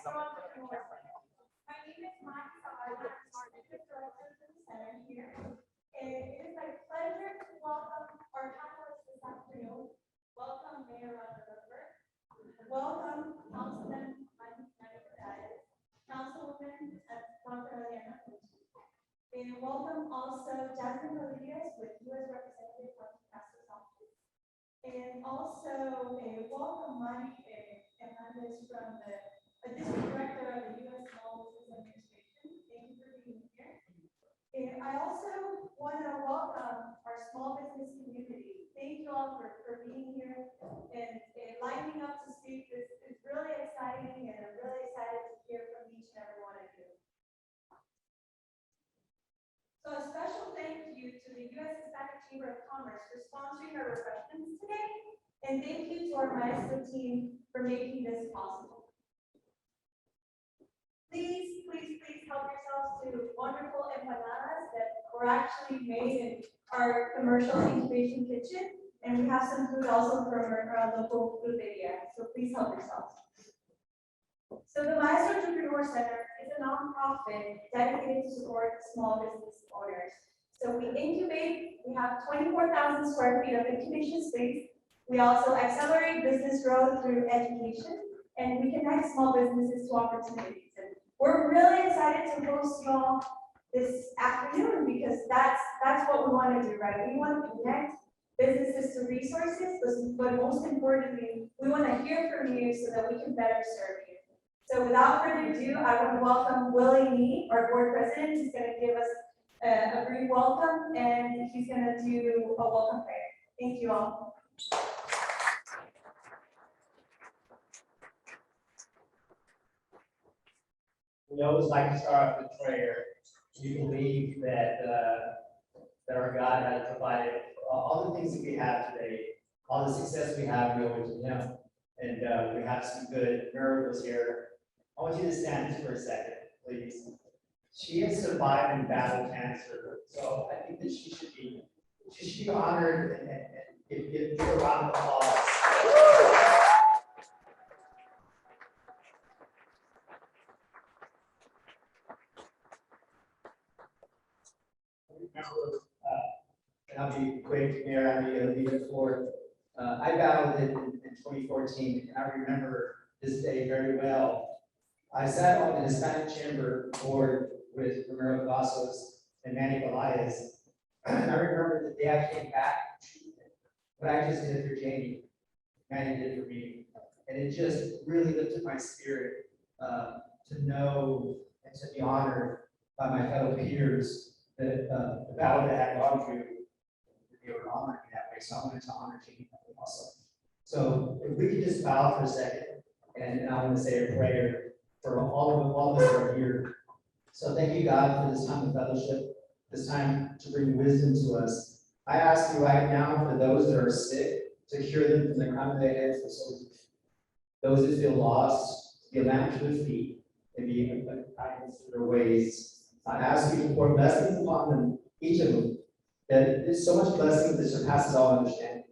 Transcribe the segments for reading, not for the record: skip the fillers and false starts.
Center here. It is my pleasure to welcome our panelists this afternoon. Welcome, Mayor Ron Nirenberg. Welcome, Councilman Nirenberg, Councilwoman Dr. Eliana, and welcome also Jasmine Rodriguez with U.S. Representative from Pastor's Office. And also welcome Mike Hernandez from the District Director of the U.S. Small Business Administration. Thank you for being here. And I also want to welcome our small business community. Thank you all for being here and lining up to speak. This is really exciting, and I'm really excited to hear from each and every one of you. So a special thank you to the U.S. Hispanic Chamber of Commerce for sponsoring our refreshments today, and thank you to our Maestro team for making this possible. Please help yourselves to wonderful empanadas that were actually made in our commercial incubation kitchen, and we have some food also from our local food area, so please help yourselves. So the Maestro Entrepreneur Center is a nonprofit dedicated to support small business owners. So we incubate, we have 24,000 square feet of incubation space. We also accelerate business growth through education, and we connect small businesses to opportunities. And we're really excited to host you all this afternoon because that's what we want to do, right? We want to connect businesses to resources, but most importantly, we want to hear from you so that we can better serve you. So without further ado, I want to welcome Willie Nee, our board president. He's going to give us a brief welcome, and he's going to do a welcome prayer. Thank you all. We always like to start off with prayer. We believe that that our God has provided all the things that we have today, all the success we have, we owe it to Him. And we have some good miracles here. I want you to stand just for a second, please. She has survived and battled cancer, so I think that she should be honored and give a round of applause. Remember, and I'll be quick, Mayor, I'm going to leave it for. I battled it in 2014, and I remember this day very well. I sat on the Hispanic Chamber board with Romero Cavazos and Manny Elias, and I remember the day I came back, what I just did for Jamie, Manny did for me, and it just really lifted my spirit to know and to be honored by my fellow peers that the battle that I had gone through, they were honoring me that way. So I wanted to honor Jamie also. So if we could just bow for a second, and I want to say a prayer for all of us who are here. So thank you, God, for this time of fellowship, this time to bring wisdom to us. I ask you right now for those that are sick to cure them from the crown of their heads to the soles of their feet. Those that feel lost, to be a lamp to their feet, and be a guidance to their ways. I ask you to pour blessings upon them, each of them, that there's so much blessing that surpasses all understanding.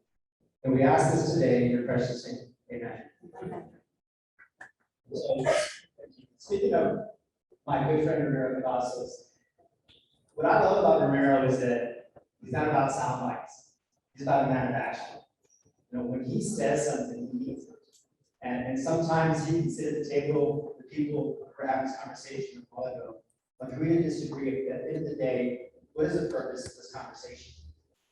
And we ask this today in your precious name. Amen. So, speaking of my good friend Romero Cavazos, what I love about Romero is that he's not about sound bites. He's about a man of action. You know, when he says something, he means it. And sometimes you can sit at the table with people who are having this conversation a while ago. But we didn't disagree. At the end of the day, what is the purpose of this conversation?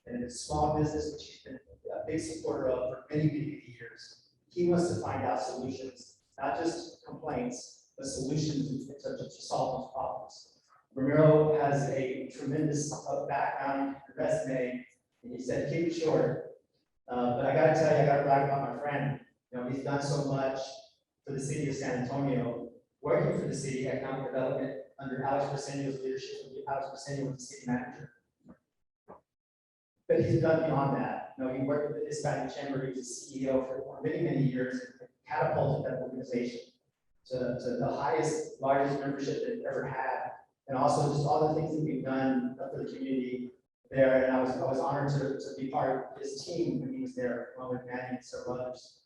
And it's small business, which he's been a big supporter of for many, many years. He wants to find out solutions, not just complaints, but solutions to solve those problems. Romero has a tremendous background, resume, and he said, keep it short. But I gotta tell you, I gotta brag about my friend. You know, he's done so much for the city of San Antonio, working for the city economic development under Alex Presenio's leadership. Alex Presenio was the city manager. But he's done beyond that. You know, he worked with the Hispanic Chamber. He was CEO for many, many years and catapulted that organization to the highest, largest membership they've ever had. And also just all the things that we've done for the community there. And I was honored to be part of his team when he was there, along with Manny and several others.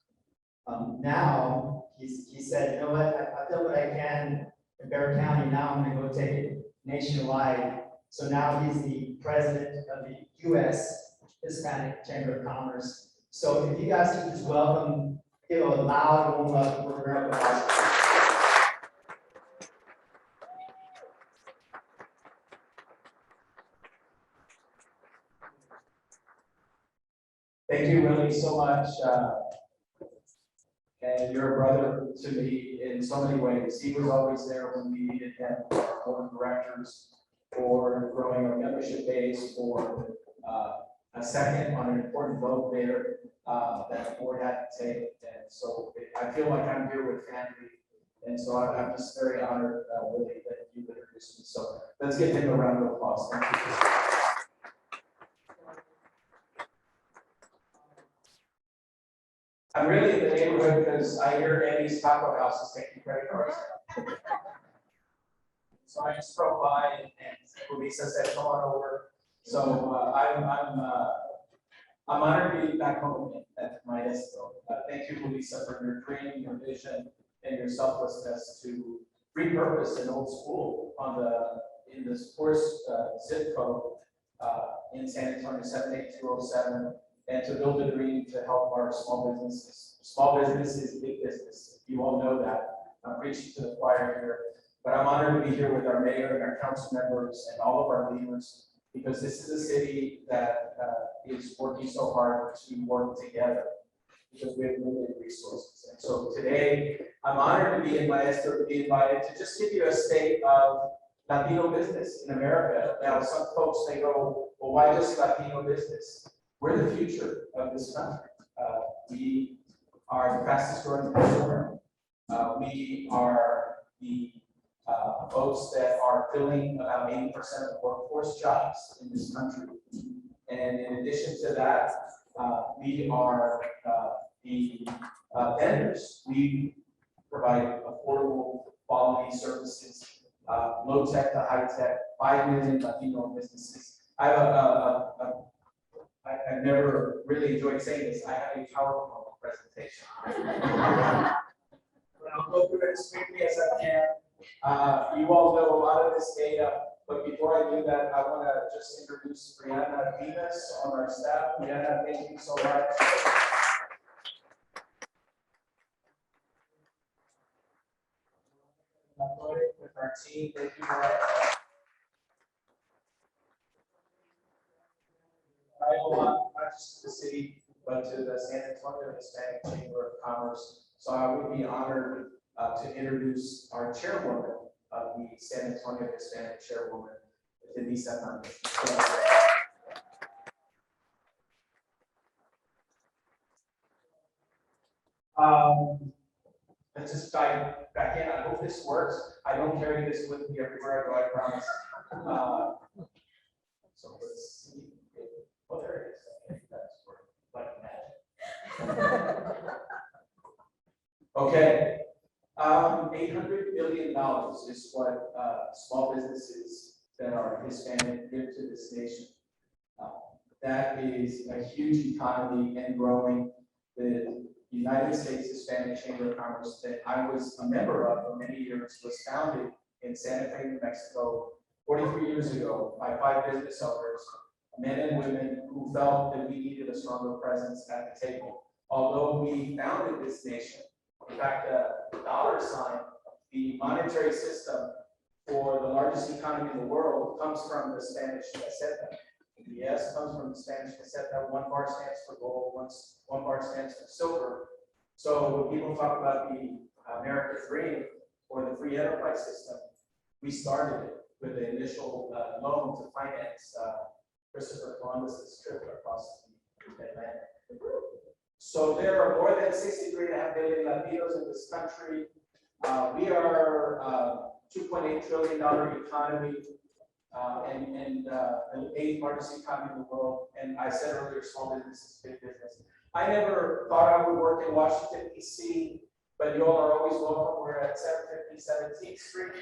Now, he said, you know what, I've done what I can in Bear County, now I'm gonna go take it nationwide. So now he's the president of the U.S. Hispanic Chamber of Commerce. So if you guys can just welcome, give a loud warm up for Mayor Ron. Thank you, Willie, so much. And you're a brother to me in so many ways. He was always there when we needed him, our board of directors, for growing our membership base, for a second on an important vote there that the board had to take. And so I feel like I'm here with family. And so I'm just very honored, Willie, that you introduced me. So let's give him a round of applause. Thank you. I'm really in the neighborhood because I hear Eddie's Taco House is taking credit cards. So I just drove by and Lisa said, come on over. So I'm honored to be back home again at my Maestro. Thank you, Lisa, for your dream, your vision, and your selflessness to repurpose an old school in this course zip code in San Antonio 78207. And to build a dream to help our small businesses. Small business is big business. You all know that. I'm preaching to the choir here, but I'm honored to be here with our mayor and our council members and all of our leaders, because this is a city that is working so hard to work together because we have limited resources. And so today, I'm honored to be in Maestro, to be invited to just give you a state of Latino business in America. Now, some folks, they go, well, why just Latino business? We're the future of this country. We are the fastest growing consumer. We are the folks that are filling about 80% of the workforce jobs in this country. And in addition to that, we are the vendors. We provide affordable quality services, low tech to high tech, 5 million Latino businesses. I have I've never really enjoyed saying this. I have a PowerPoint presentation. But I'll go through it as quickly as I can. You all know a lot of this data, but before I do that, I want to just introduce Brianna Venus on our staff. Brianna, thank you so much. With our team, thank you very much. I belong not just to the city, but to the San Antonio Hispanic Chamber of Commerce. So I would be honored to introduce our chairwoman of the San Antonio Hispanic Chairwoman, Denise Hernandez. Let's just dive back in. I hope this works. I don't carry this with me everywhere I go, I promise. So let's see. Oh, there it is. Okay, that's like magic. Okay. $800 billion is what small businesses that are Hispanic give to this nation. That is a huge economy and growing. The United States Hispanic Chamber of Commerce that I was a member of for many years was founded in Santa Fe, New Mexico, 43 years ago by 5 business owners, men and women who felt that we needed a stronger presence at the table. Although we founded this nation, in fact, the dollar sign, the monetary system for the largest economy in the world comes from the Spanish peseta. The S comes from the Spanish peseta. 1 bar stands for gold, 1 bar stands for silver. So when people talk about the American dream or the free enterprise system, we started it with the initial loan to finance Christopher Columbus's trip across the Atlantic. So there are more than 63.5 million Latinos in this country. We are a $2.8 trillion economy and the 8th largest economy in the world. And I said earlier, small business is big business. I never thought I would work in Washington, D.C., but you all are always welcome. We're at 750 17th Street,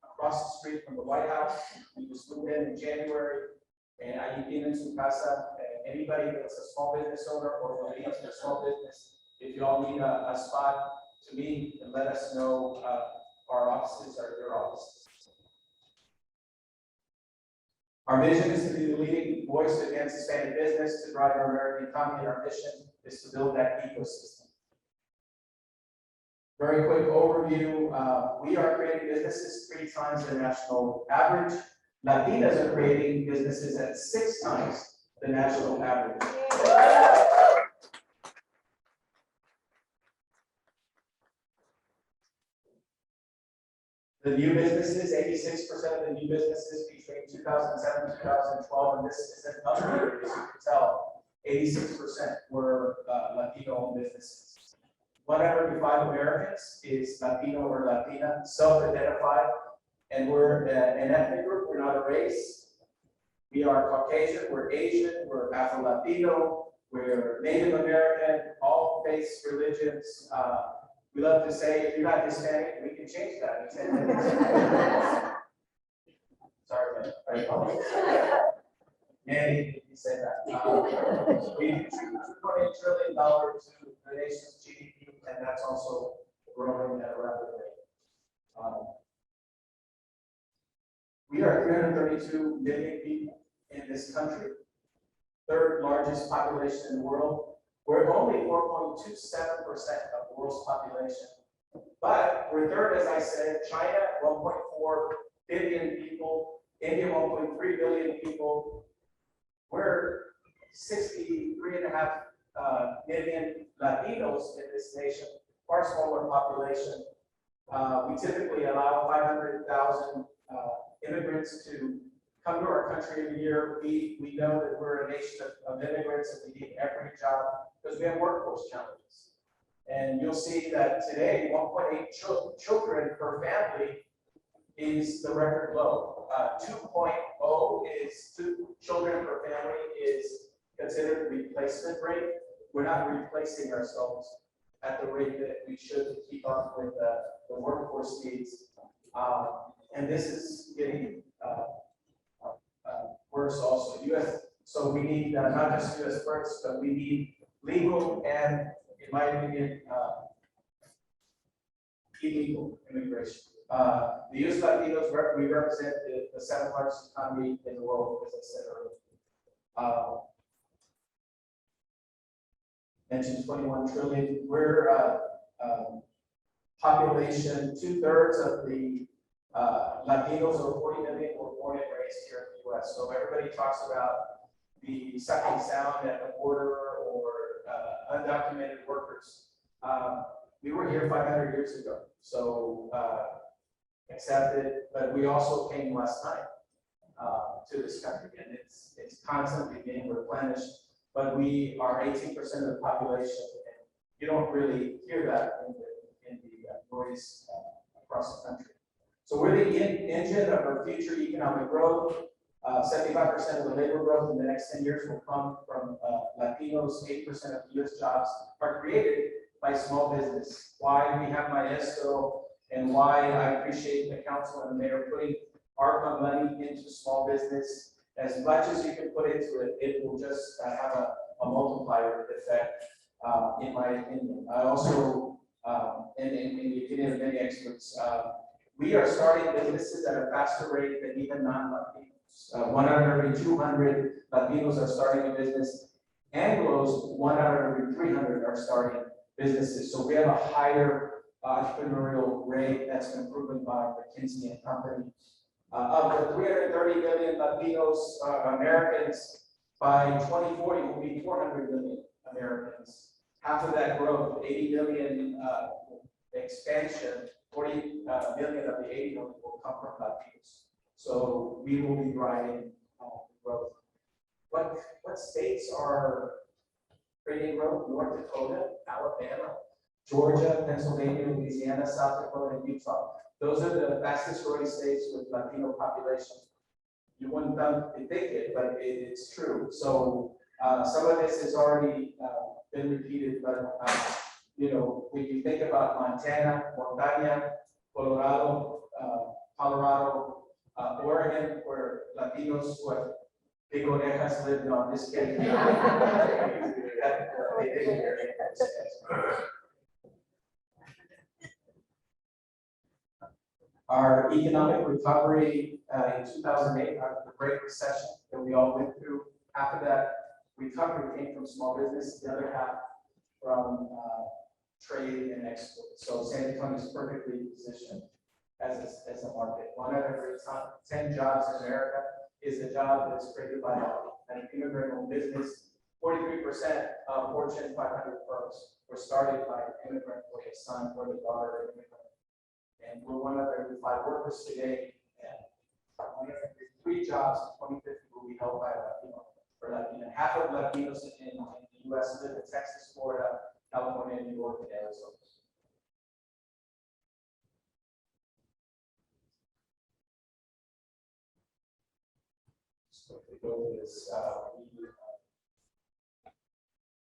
across the street from the White House. We just moved in January, and I came into casa. Anybody that's a small business owner or leads a small business, If you all need a spot to meet, and let us know. Our offices are your offices. Our vision is to be the leading voice against Hispanic business, to drive our American economy, and our mission is to build that ecosystem. Very quick overview. We are creating businesses 3 times the national average. Latinas are creating businesses at 6 times the national average. The new businesses, 86% of the new businesses between 2007 and 2012, and this is another year, as you can tell, 86% were Latino-owned businesses. 1 out of every 5 Americans is Latino or Latina, self-identified, and we're an ethnic group, we're not a race. We are Caucasian, we're Asian, we're Afro-Latino, we're Native American, all faiths, religions. We love to say, if you're not Hispanic, we can change that in 10 minutes. Sorry, man. I apologize. Manny, you said that. We contribute $2.8 trillion to the nation's GDP, and that's also growing at a rapid rate. We are 332 million people in this country, 3rd largest population in the world. We're only 4.27% of the world's population, but we're 3rd, as I said. China, 1.4 billion people, India, 1.3 billion people. We're 63.5 million Latinos in this nation, far smaller population. We typically allow 500,000 immigrants to come to our country every year. We know that we're a nation of immigrants and we need every job because we have workforce challenges. And you'll see that today, 1.8 children per family is the record low. 2.0 is 2 children per family is considered replacement rate. We're not replacing ourselves at the rate that we should to keep up with the workforce needs. And this is getting worse also. So we need not just US first, but we need legal and, in my opinion, illegal immigration. The US Latinos, we represent the 7th largest economy in the world, as I said earlier. Mentioned 21 trillion. We're population, 2/3 of the Latinos, or 40 million, were born and raised here in the US. So everybody talks about the sucking sound at the border or undocumented workers. We were here 500 years ago, so accepted, but we also came last night to this country, and it's constantly being replenished. But we are 18% of the population, and you don't really hear that in the noise across the country. So we're the engine of our future economic growth. 75% of the labor growth in the next 10 years will come from Latinos. 8% of US jobs are created by small business. Why we have Maestro and why I appreciate the council and the mayor putting ARPA money into small business. As much as you can put into it, it will just have a multiplier effect, in my opinion. I also, and the opinion of many experts, we are starting businesses at a faster rate than even non-Latinos. 1 out of every 200 Latinos are starting a business. Anglos, 1 out of every 300 are starting businesses. So we have a higher entrepreneurial rate that's been proven by McKinsey and Company. Of the 330 million Latinos, Americans, by 2040 will be 400 million Americans. Half of that growth, 80 million expansion, 40 million of the 80 million will come from Latinos. So we will be driving growth. What states are creating growth? North Dakota, Alabama, Georgia, Pennsylvania, Louisiana, South Dakota, and Utah. Those are the fastest growing states with Latino population. You wouldn't think it, but it's true. So some of this has already been repeated, but when you think about Montana, Colorado, Oregon, where Latinos, Big Orejas lived on this case. They didn't hear it. Our economic recovery in 2008, after the Great Recession that we all went through, half of that recovery came from small business, the other half from trade and export. So San Antonio is perfectly positioned as a market. One out of every 10 jobs in America is a job that's created by an immigrant-owned business. 43% of Fortune 500 firms were started by an immigrant or a son or the daughter of an immigrant. And we're one of every 5 workers today, and one of every 3 jobs in 2050 will be held by Latino or Latina. Half of Latinos in the U.S. live in Texas, Florida, California, New York, and Arizona. So if we go to this,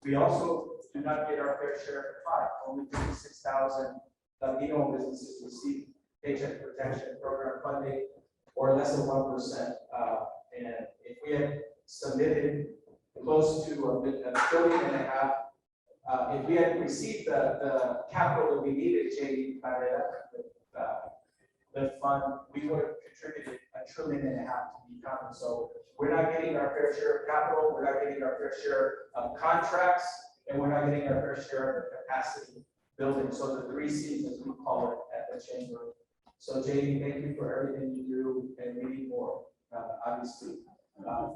we also do not get our fair share of the pie. Only 56,000 Latino businesses receive Paycheck Protection Program funding, or less than 1%. And if we had submitted close to $1.5 billion, if we had received the capital that we needed, JD, the fund, we would have contributed $1.5 trillion to the economy. So we're not getting our fair share of capital, we're not getting our fair share of contracts, and we're not getting our fair share of capacity building. So the 3 C's, as we call it at the chamber. So JD, thank you for everything you do, and we need more, obviously,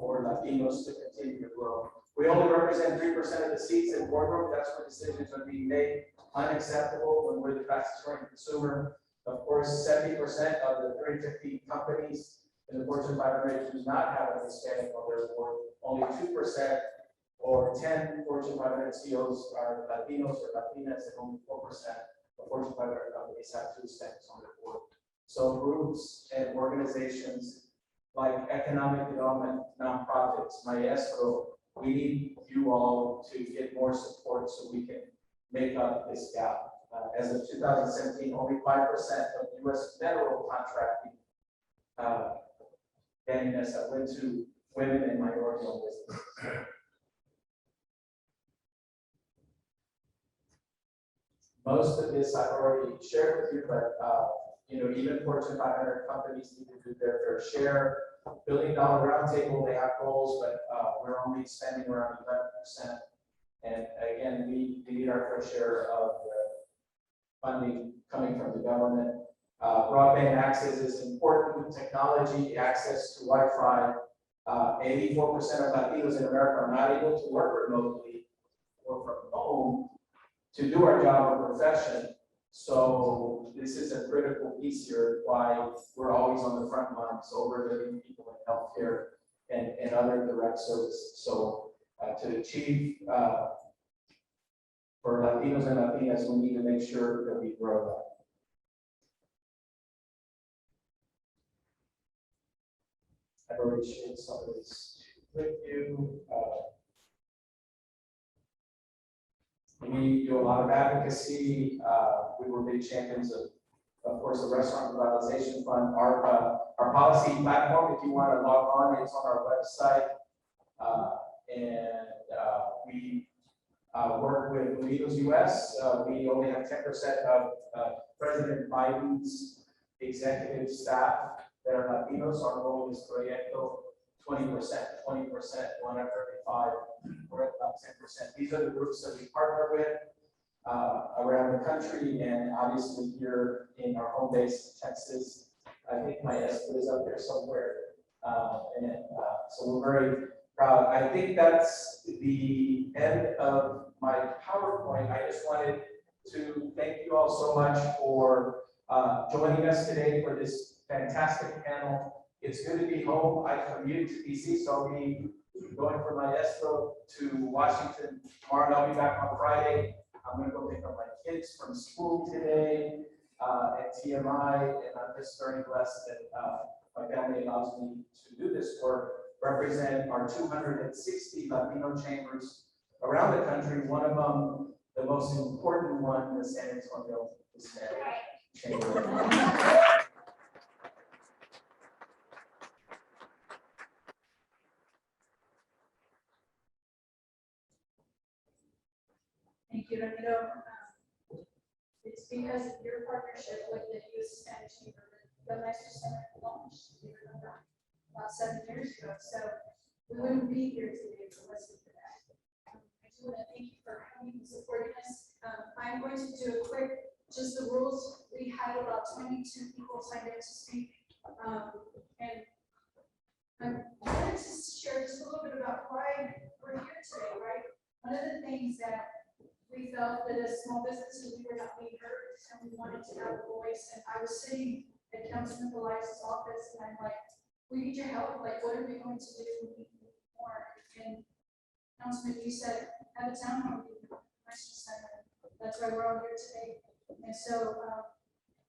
for Latinos to continue to grow. We only represent 3% of the seats in boardroom. That's where decisions are being made. Unacceptable when we're the fastest growing consumer. Of course, 70% of the 350 companies in the Fortune 500 do not have a Hispanic on their board. Only 2% or 10 Fortune 500 CEOs are Latinos or Latinas, and only 4% of Fortune 500 companies have 2 Hispanics on their board. So groups and organizations like economic development, nonprofits, Maestro, we need you all to get more support so we can make up this gap. As of 2017, only 5% of U.S. federal contracting went to women and minority-owned businesses. Most of this I've already shared with you, but even Fortune 500 companies need to do their fair share. $1 billion roundtable, they have goals, but we're only spending around 11%. And again, we need our fair share of the funding coming from the government. Broadband access is important. Technology, access to Wi-Fi. 84% of Latinos in America are not able to work remotely or from home to do our job or profession. So this is a critical piece here, why we're always on the front lines, over-living people in healthcare and other direct services. So to achieve for Latinos and Latinas, we need to make sure that we grow that. I've already shared some of this with you. We do a lot of advocacy. We were big champions of course, the Restaurant Revitalization Fund. Our policy platform, if you want to log on, it's on our website. We work with Unidos US. We only have 10% of President Biden's executive staff that are Latinos. Our goal is Proyecto 20%, 1 out of every 5, we're at about 10%. These are the groups that we partner with around the country, and obviously here in our home base, Texas. I think my estimate is up there somewhere. So we're very proud. I think that's the end of my PowerPoint. I just wanted to thank you all so much for joining us today for this fantastic panel. It's good to be home. I commute to DC, so I'll be going from Maestro to Washington tomorrow, and I'll be back on Friday. I'm going to go pick up my kids from school today at TMI, and I'm just very blessed that my family allows me to do this work, represent our 260 Latino chambers around the country. One of them, the most important one, the San Antonio Hispanic Chamber. Thank you, it's because of your partnership with the youth Spanish chamber that the Master Center launched, you remember, about 7 years ago. So we wouldn't be here today if it wasn't for that. I just want to thank you for coming and supporting us. I'm going to do a quick, just the rules. We had about 22 people signed up to speak. And I wanted to share just a little bit about why we're here today, right? One of the things that we felt that as small businesses, we were not being heard, and we wanted to have a voice. And I was sitting at Councilman Elias's office, and I'm like, we need your help. Like, what are we going to do? We need more. And Councilman, you said, have a town hall, center. That's why we're all here today. And so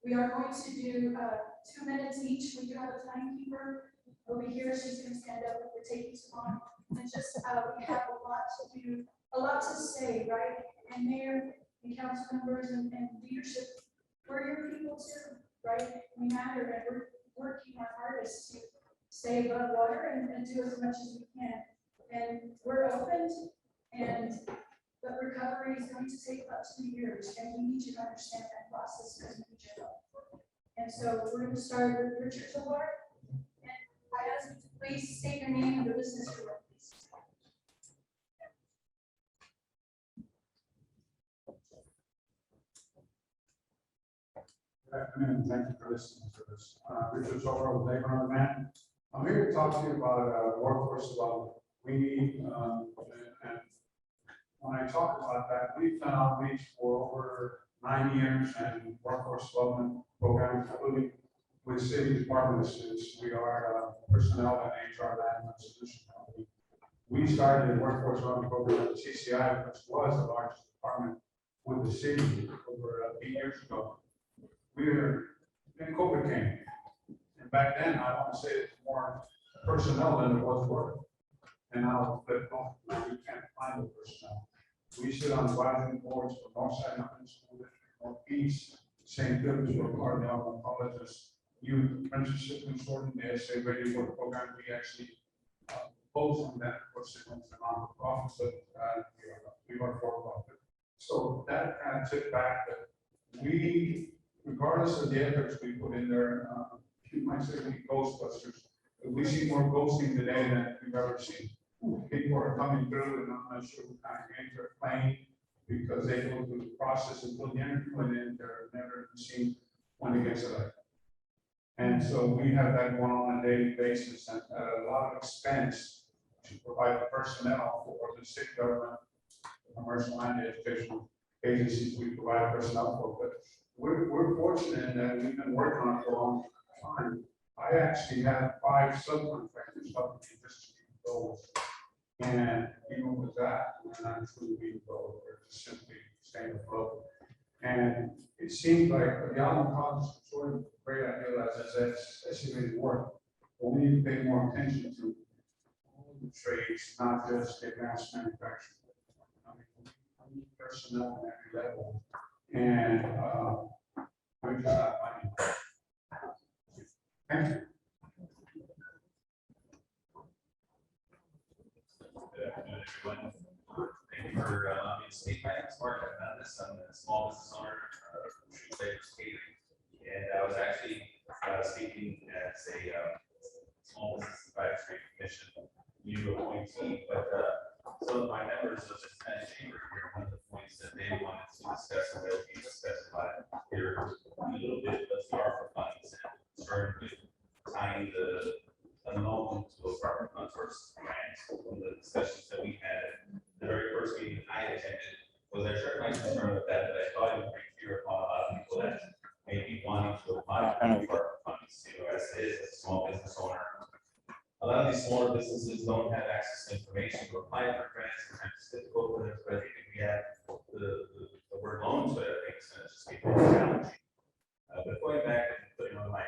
we are going to do 2 minutes each. We do have a timekeeper over here. She's going to stand up if we're taking too long. And just we have a lot to do, a lot to say, right? And Mayor and council members and leadership, we're your people too, right? We matter, and we're working our hardest to stay above water and do as much as we can. And we're open, but recovery is going to take about 2 years, and we need you to understand that process because we need your help. And so we're going to start with Richard Tillard, and I ask you to please state your name and the business you're with. Good afternoon, thank you for listening to this. Richard Sober with Labor on Demand. I'm here to talk to you about workforce development. We need, and when I talk about that, we've done outreach for over 9 years and workforce development programs, including with city departments, since we are personnel and HR management solution company. We started a workforce development program at CCI, which was the largest department with the city over 8 years ago. Then COVID came, and back then, I want to say it's more personnel than it was work. And now we can't find the personnel. We sit on advisory boards for Northside Mountain School District, Northeast, St. Philip's, for Cardinal College's Youth Apprenticeship Consortium, the SA Radio Work Program. We actually post on that, of course, it was a non-profit, but we are for-profit. So that kind of took back that we, regardless of the efforts we put in there, you might say we Ghostbusters. We see more ghosting today than we've ever seen. People are coming through, and I'm not sure what kind of games they're playing because they go through the process and put the energy in. They're never seen when it gets elected. And so we have that going on a daily basis, and a lot of expense to provide personnel for the city government, the commercial and the educational agencies we provide personnel for. But we're fortunate in that we've been working on it for a long time. I actually have 5 subcontractors helping me just to keep those. And even with that, we're not truly being bold, we're just simply staying afloat. And it seems like the Allen College sort of great idea as that's estimated work. But we need to pay more attention to all the trades, not just advanced manufacturing. I mean, personnel at every level. And we're just not finding. Thank you. Good afternoon, everyone. Thank you for allowing me to speak. My name is Mark. I'm a small business owner, Flavors Catering, and I was actually speaking as a small business advisory commission new appointee. But some of my members of the Spanish chamber here, one of the points that they wanted to discuss and will be discussed about here a little bit was the ARPA funds and starting with tying the loan to those ARPA funds versus grants. One of the discussions that we had, the very first meeting I attended, was I shared my concern with that, I thought it would bring fear upon a lot of people that may be wanting to apply for ARPA funds. You know, as a small business owner, a lot of these smaller businesses don't have access to information to apply for grants. Sometimes it's difficult for them, but I think if we have the word loan to it, I think it's going to just be very challenging. But going back and putting on my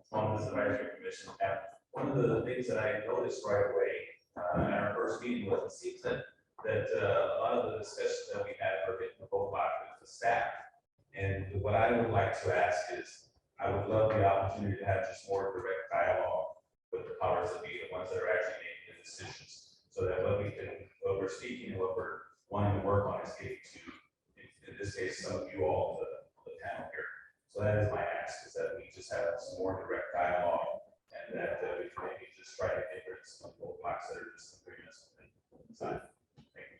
small business advisory commission app, one of the things that I noticed right away at our first meeting was it seems that a lot of the discussions that we had were hitting the roadblock with the staff. And what I would like to ask is, I would love the opportunity to have just more direct dialogue with the powers that be, the ones that are actually making the decisions, so that what we're speaking and what we're wanting to work on is getting to face some of you all, the panel here. So that is my ask, is that we just have some more direct dialogue and that we can maybe just try to get rid of some roadblocks that are just bringing us inside. Thank you.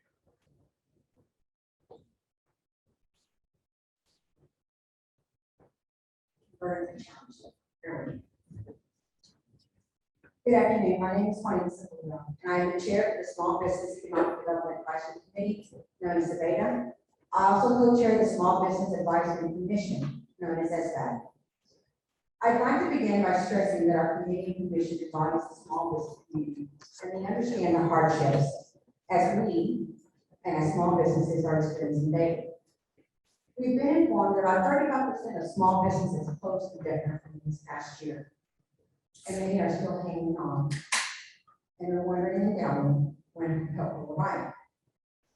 Good afternoon, my name is Juanita Sepulveda, and I am the chair of the Small Business Economic Development Advisory Committee, known as SBEDA. I also co-chair the Small Business Advisory Commission, known as SBAD. I'd like to begin by stressing that our committee and commission embodies the small business community, and they understand the hardships as we and as small businesses are experiencing daily. We've been informed that about 35% of small businesses closed indefinitely this past year, and many are still hanging on and are wondering and doubting when help will arrive.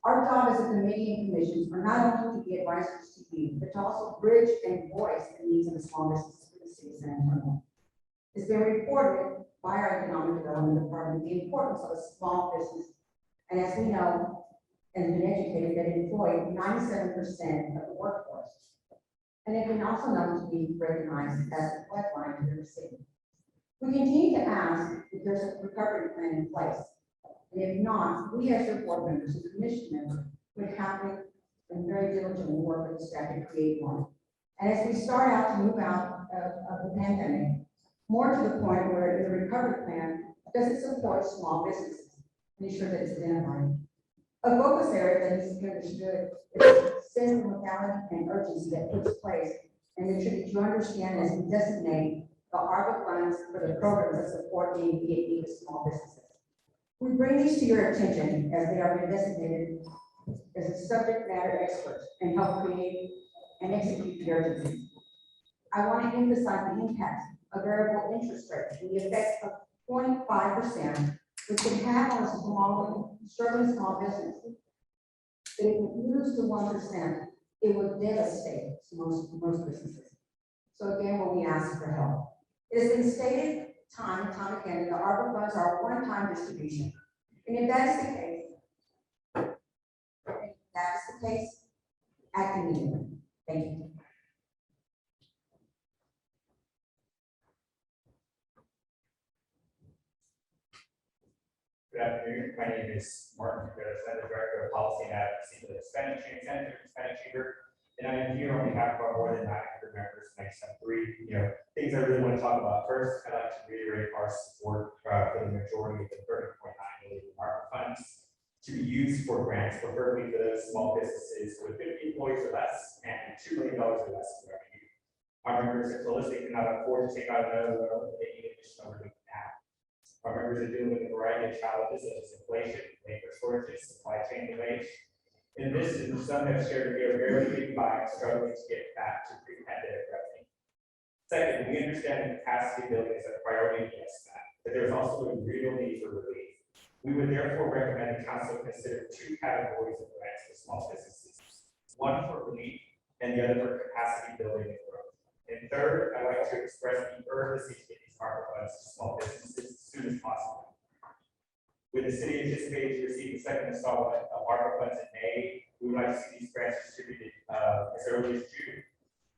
Our job as a committee and commissions are not only to be advisors to you, but to also bridge and voice the needs of the small businesses for the city of San Antonio. It's been reported by our economic development department the importance of a small business, and as we know, and been educated, that employ 97% of the workforce. And it can also known to be recognized as a lifeline to the city. We continue to ask if there's a recovery plan in place. And if not, we as your board members and commission members would happily and very diligently work with the staff to create one. And as we start out to move out of the pandemic, more to the point where the recovery plan doesn't support small businesses, and ensure that it's identified. A focus area that needs to be understood is the sense of locality and urgency that takes place, and make sure that you understand as we designate the ARPA funds for the programs that support the immediate need of small businesses. We bring these to your attention as they are designated as a subject matter experts and help create and execute the urgency. I want to emphasize the impact of variable interest rates and the effect of 0.5%, which can have on a struggling small business. But if it moves to 1%, it would devastate most businesses. So again, when we ask for help, it has been stated time and time again that the ARPA funds are a one-time distribution. And if that is the case, act immediately. Thank you. Good afternoon. My name is Martin Rivera, the Director of Policy and Advocacy for the Hispanic Chamber. And I am here on behalf of our more than 900 members. Next up, things I really want to talk about. First, I'd like to reiterate our support for the majority of the 30.9 million ARPA funds to be used for grants, preferably for those small businesses with 50 employees or less and $2 million or less in revenue. Our members have told us they cannot afford to take out another loan, but they need additional relief now. Our members are dealing with a variety of challenges such as inflation, labor shortages, supply chain delays. In addition, some have shared that they are barely getting by and struggling to get back to pre-pandemic revenue. Second, we understand that capacity building is a priority, yes, but there's also a real need for relief. We would therefore recommend the council consider two categories of grants for small businesses, one for relief and the other for capacity building and growth. And third, I'd like to express the urgency to get these ARPA funds to small businesses as soon as possible. With the city anticipating to receive the second installment of ARPA funds in May, we would like to see these grants distributed as early as June.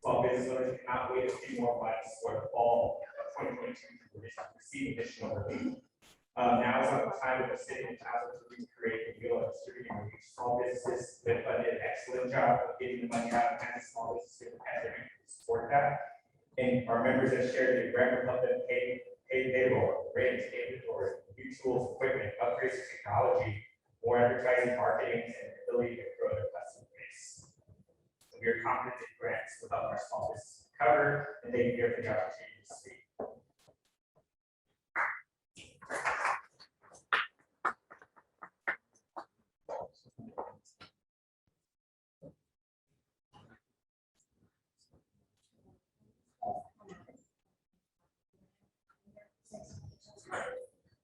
Small business owners cannot wait a few more months for the fall of 2022 to receive additional relief. Now is not the time of the city and council to recreate the wheel of distributing relief to small businesses. They've done an excellent job of getting the money out and small businesses in the pandemic to support that. And our members have shared the grant will help them pay payroll, rent, inventory, new tools, equipment, upgrades to technology, more advertising, marketing, and the ability to grow their customer base. So we are confident that grants will help our small business recover, and thank you for the opportunity to speak.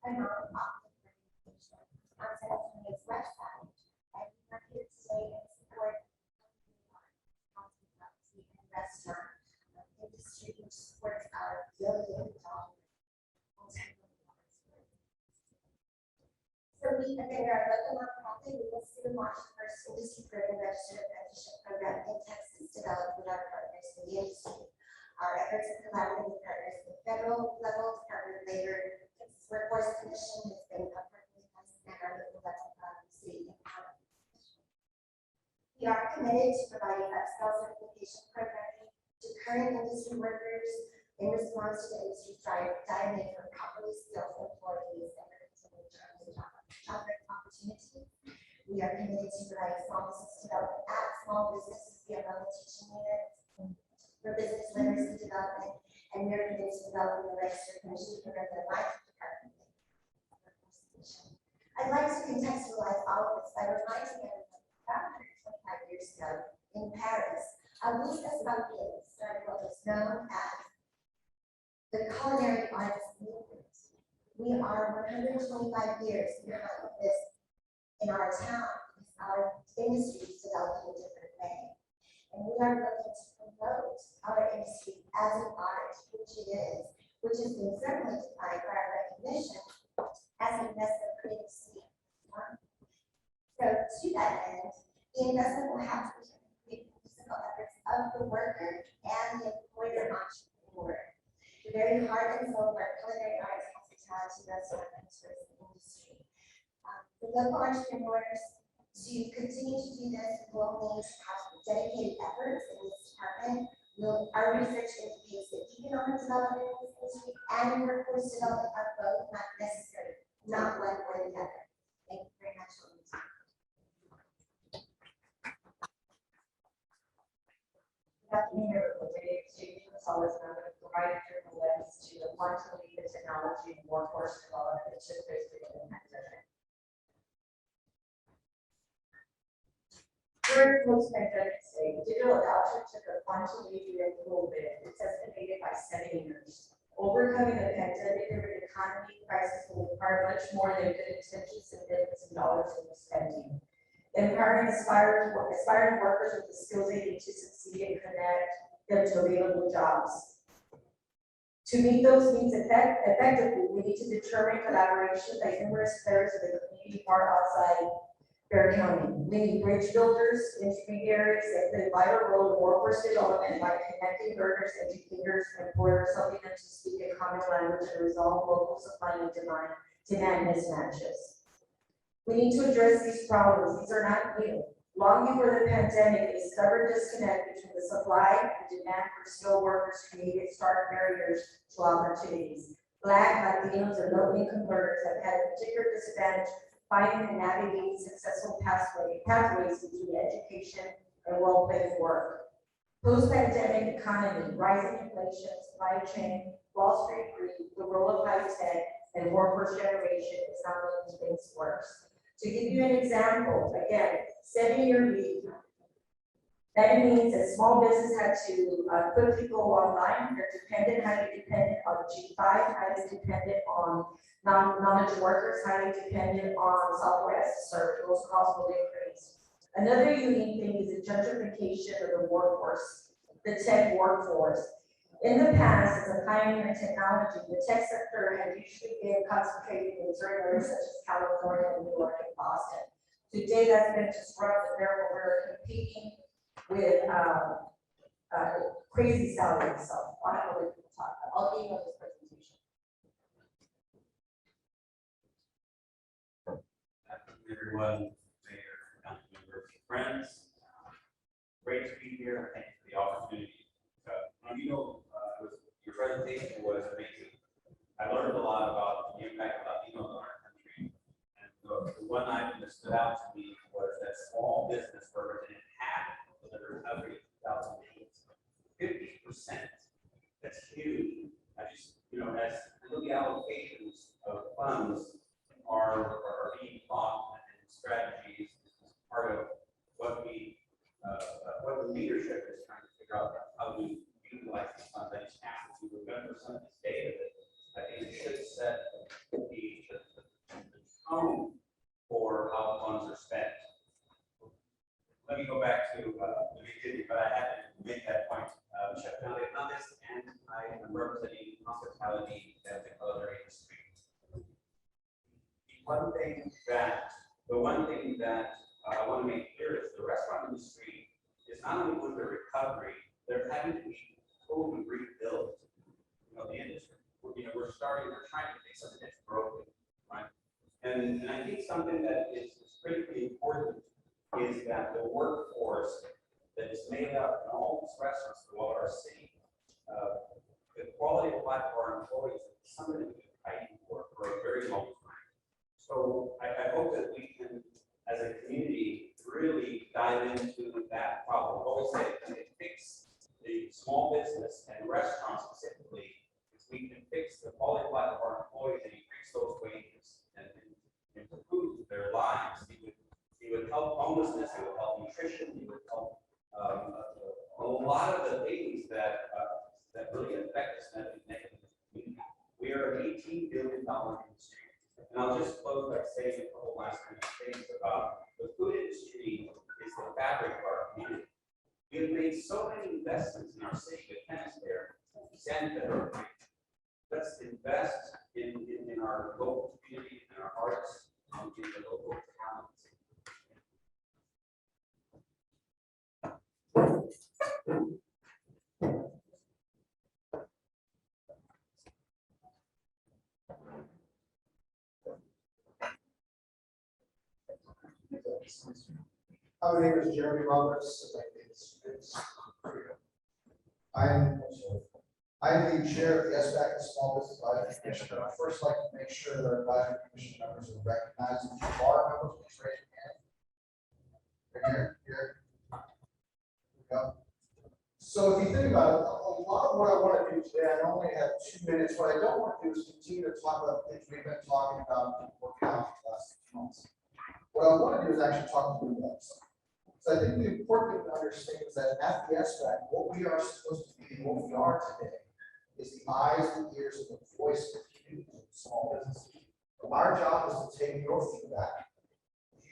I'm not on San Antonio's website. And we're here today in support of hospitality and restaurant industry, which supports our $1 billion. So So we, again, are a local nonprofit, we will soon launch the first industry-driven registered apprenticeship program in Texas, developed with our partners in the industry. Our efforts are collaborative with partners at the federal level, Department of Labor, Texas Workforce Commission has been partnering with us, and our local level, city and county. We are committed to providing upskill certification programming to current industry workers in response to the industry dire need for properly skilled employees and continuing job opportunities. We are committed to providing small business development at small businesses via remote teaching units for business literacy development, and we are committed to developing a registered commission program that aligns with the department. I'd like to contextualize all of this by reminding everyone about 125 years ago in Paris, Louis Escoffier started what was known as the culinary arts movement. We are 125 years behind this in our town because our industry is developing a different way. And we are looking to promote our industry as an art, which it is, which has been certainly defined by our recognition as an investment creative city. So to that end, the investment will have to be the physical efforts of the worker and the employer entrepreneur. The very heart and soul of our culinary arts, hospitality, restaurant, and tourism industry. The local entrepreneurs, to continue to do this, will need to have dedicated efforts in this department. Our research indicates that economic development in this industry and workforce development are both not necessary, not one or the other. Thank you very much. Mayor, the exchange was always going to provide a lens to the quantum leap in technology and workforce development that took place during the pandemic. During post-pandemic state, digital adoption took a quantum leap during COVID. It's estimated by 7 years. Overcoming the pandemic-driven economy crisis will require much more than good intentions and billions of dollars in spending. Empowering aspiring workers with the skills they need to succeed and connect them to available jobs. To meet those needs effectively, we need to determine collaboration by numerous players of the community far outside Bear County. We need bridge builders, intermediaries that play a vital role in workforce development by connecting learners, educators, and employers, helping them to speak a common language and resolve local supply and demand mismatches. We need to address these problems. These are not new. Long before the pandemic, a stubborn disconnect between the supply and demand for skilled workers created stark barriers to opportunities. Black, Latinos, and low-income learners have had a particular disadvantage finding and navigating successful pathways between education and well-paid work. Post-pandemic economy, rising inflation, supply chain, Wall Street greed, the role of high tech, and workforce generation is not making things worse. To give you an example, again, 7-year lead. That means that small business had to put people online. They're highly dependent on G5, highly dependent on knowledge workers, highly dependent on software as a service. Those costs will increase. Another unique thing is the gentrification of the workforce, the tech workforce. In the past, as a pioneer in technology, the tech sector had usually been concentrated in certain areas such as California, New York, and Boston. Today, that's been disrupted. Therefore, we're competing with crazy salaries. So I don't know what people talk about. I'll email this presentation. Afternoon, everyone, Mayor, council members, friends. Great to be here. Thank you for the opportunity. Your presentation was amazing. I learned a lot about the impact of Latinos on our country. And the one item that stood out to me was that small business represented half of the recovery of 2008. 50%. That's huge. I just, as we look at allocations of funds are being thought and strategies, this is part of what what the leadership is trying to figure out how we utilize these funds. I just have to remember some of this data that I think it should set the tone for how funds are spent. Let me go back to the beginning, but I had to make that point. Chef Nadia Hernandez, and I am representing hospitality as a culinary industry. the one thing that I want to make clear is the restaurant industry is not only going through recovery, they're having to be totally rebuilt. The industry, we're trying to fix something that's broken, right? And I think something that is critically important is that the workforce that is made up in all these restaurants throughout our city, the quality of life of our employees is something that we've been fighting for a very long time. So I hope that we can, as a community, really dive into that problem. I've always said, if we fix the small business and restaurants specifically, if we can fix the quality of life of our employees and increase those wages and improve their lives, it would help homelessness, it would help nutrition, it would help a lot of the things that really affect us negatively. We are an $18 billion industry. And I'll just close by saying a couple last things about the food industry is the fabric of our community. We have made so many investments in our city with tennis there, sand. Let's invest in our local community and our arts and in the local talent. My name is Jeremy Roberts. I'm the chair of the SBAC, the Small Business Advisory Commission. And I'd first like to make sure that our advisory commission members are recognized. If you are members, please raise your hand. Here. Here we go. So if you think about it, a lot of what I want to do today, I only have 2 minutes. What I don't want to do is continue to talk about things we've been talking about and working on for the last 6 months. What I want to do is actually talk to you about something. So I think the important thing to understand is that at the SBAC, what we are supposed to be, what we are today, is the eyes and ears and the voice of the community, of small businesses. Our job is to take your feedback,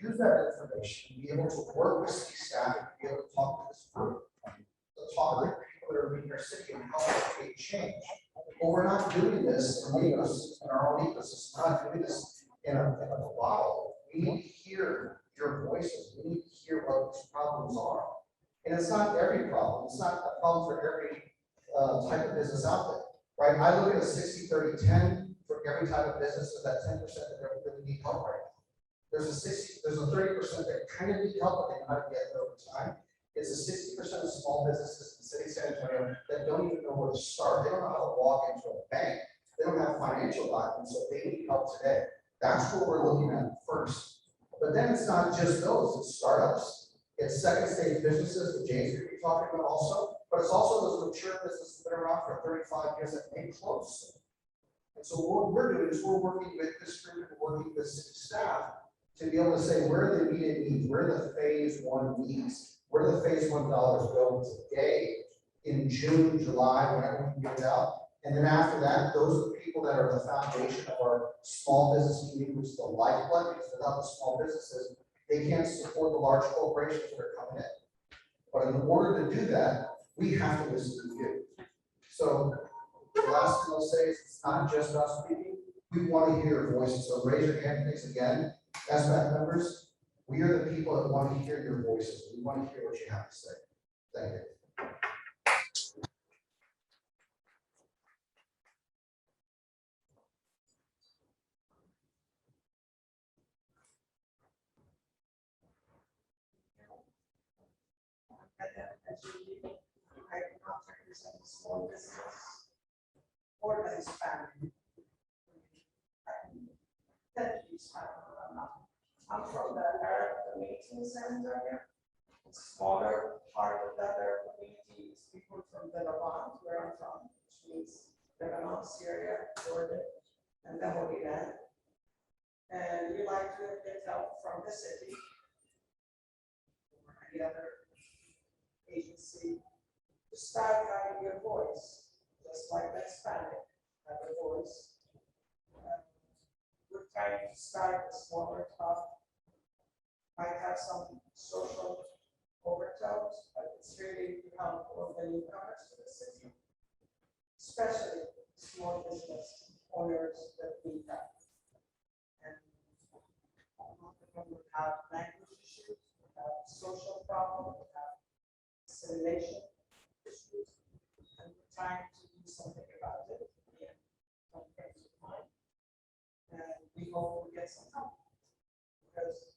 use that information, be able to work with city staff, and be able to talk to this group, to talk to the people that are in your city and help us create change. But we're not doing this in our own ecosystem. We're not doing this in a bottle. We need to hear your voices. We need to hear what these problems are. And it's not every problem. It's not a problem for every type of business out there, right? I look at a 60-30-10 for every type of business, so that 10% that really need help right now. There's a 30% that kind of need help, but they might get it over time. It's a 60% of small businesses in the city of San Antonio that don't even know where to start. They don't know how to walk into a bank. They don't have financial documents, so they need help today. That's what we're looking at first. But then it's not just those, it's startups, it's second stage businesses that James could be talking about also, but it's also those mature businesses that are around for 35 years that may close. And so what we're doing is we're working with this group and working with city staff to be able to say where are the immediate needs, where are the phase one needs, where do the phase $1 go today in June, July, whenever we can get it out. And then after that, those are the people that are the foundation of our small business community, which is the lifeblood, because without the small businesses, they can't support the large corporations that are coming in. But in order to do that, we have to listen to you. So the last thing I'll say is it's not just us speaking. We want to hear your voices. So raise your hand, please, again. SBAC members, we are the people that want to hear your voices. We want to hear what you have to say. Thank you. I cannot represent a small business or a Hispanic. I'm from the Arab community in San Antonio. It's a smaller part of the Arab community is people from the Levant, where I'm from, which means Lebanon, Syria, Jordan, and the Holy Land. And we like to get help from the city or any other agency to start having your voice, just like the Hispanic have a voice. We're trying to start a smaller talk, might have some social overtones, but it's really to help all the newcomers to the city, especially small business owners that we have. And have language issues, we have social problems, we have assimilation issues, and we're trying to do something about it. Yeah, some friends of mine. And we hope we get some help. Because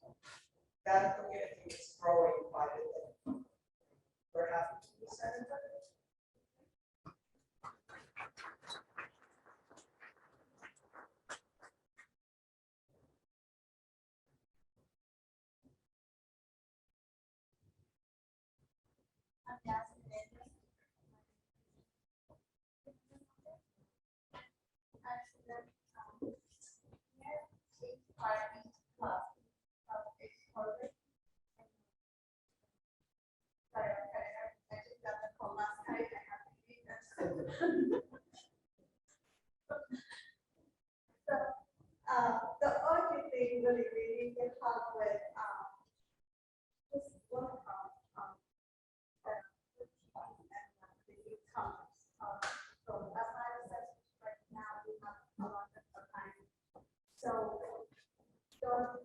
that community is growing by the day. We're happy to be senator. I'm Jasmine Mendes. Here is party club of exposure. Sorry, I just got the call last night. I have to read this. So, the only thing really can help with, just one the youth conference. So that's my assessment right now. We have a lot of time. So don't judge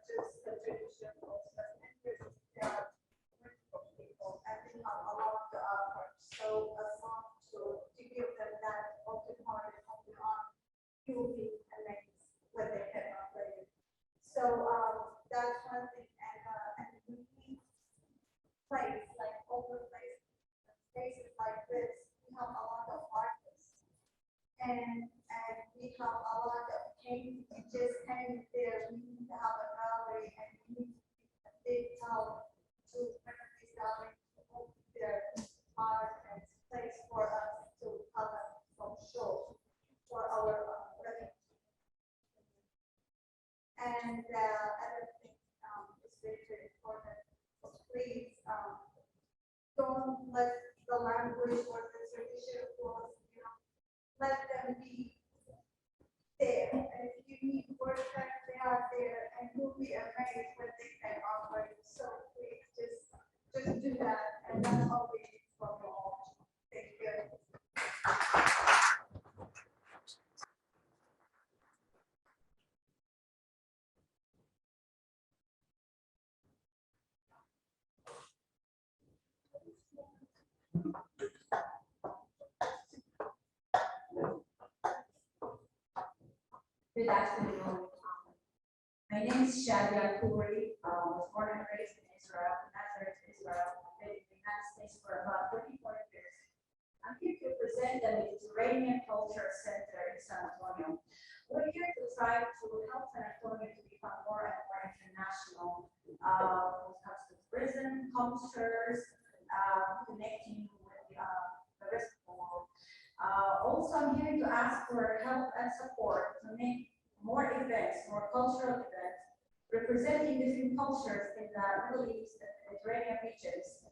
just the traditional members. There are multiple people and we have a lot to offer. So as long to give them that open heart and open arm, you will be amazed when they can operate. So that's one thing. And we need place like open places, spaces like this. We have a lot of artists, and we have a lot of paintings just hanging there. We need to have a gallery, and we need a big tower to bring this gallery to open their art and place for us to have some shows for our residents. And other thing is very important. Please don't let the language or the tradition was, let them be there. And if you need workers, they are there, and you'll be amazed when they can operate. So please just do that, and that's all we need from you all. Thank you. Good afternoon. My name is Shadia Khoury. I was born and raised in Israel, Nazareth, Israel. I've been in the United States for about 34 years. I'm here to present the Mediterranean Culture Center in San Antonio. We're here to try to help San Antonio to become more and more international when it comes to tourism, cultures, connecting with the rest of the world. Also, I'm here to ask for help and support to make more events, more cultural events, representing different cultures in the Middle East and Mediterranean regions,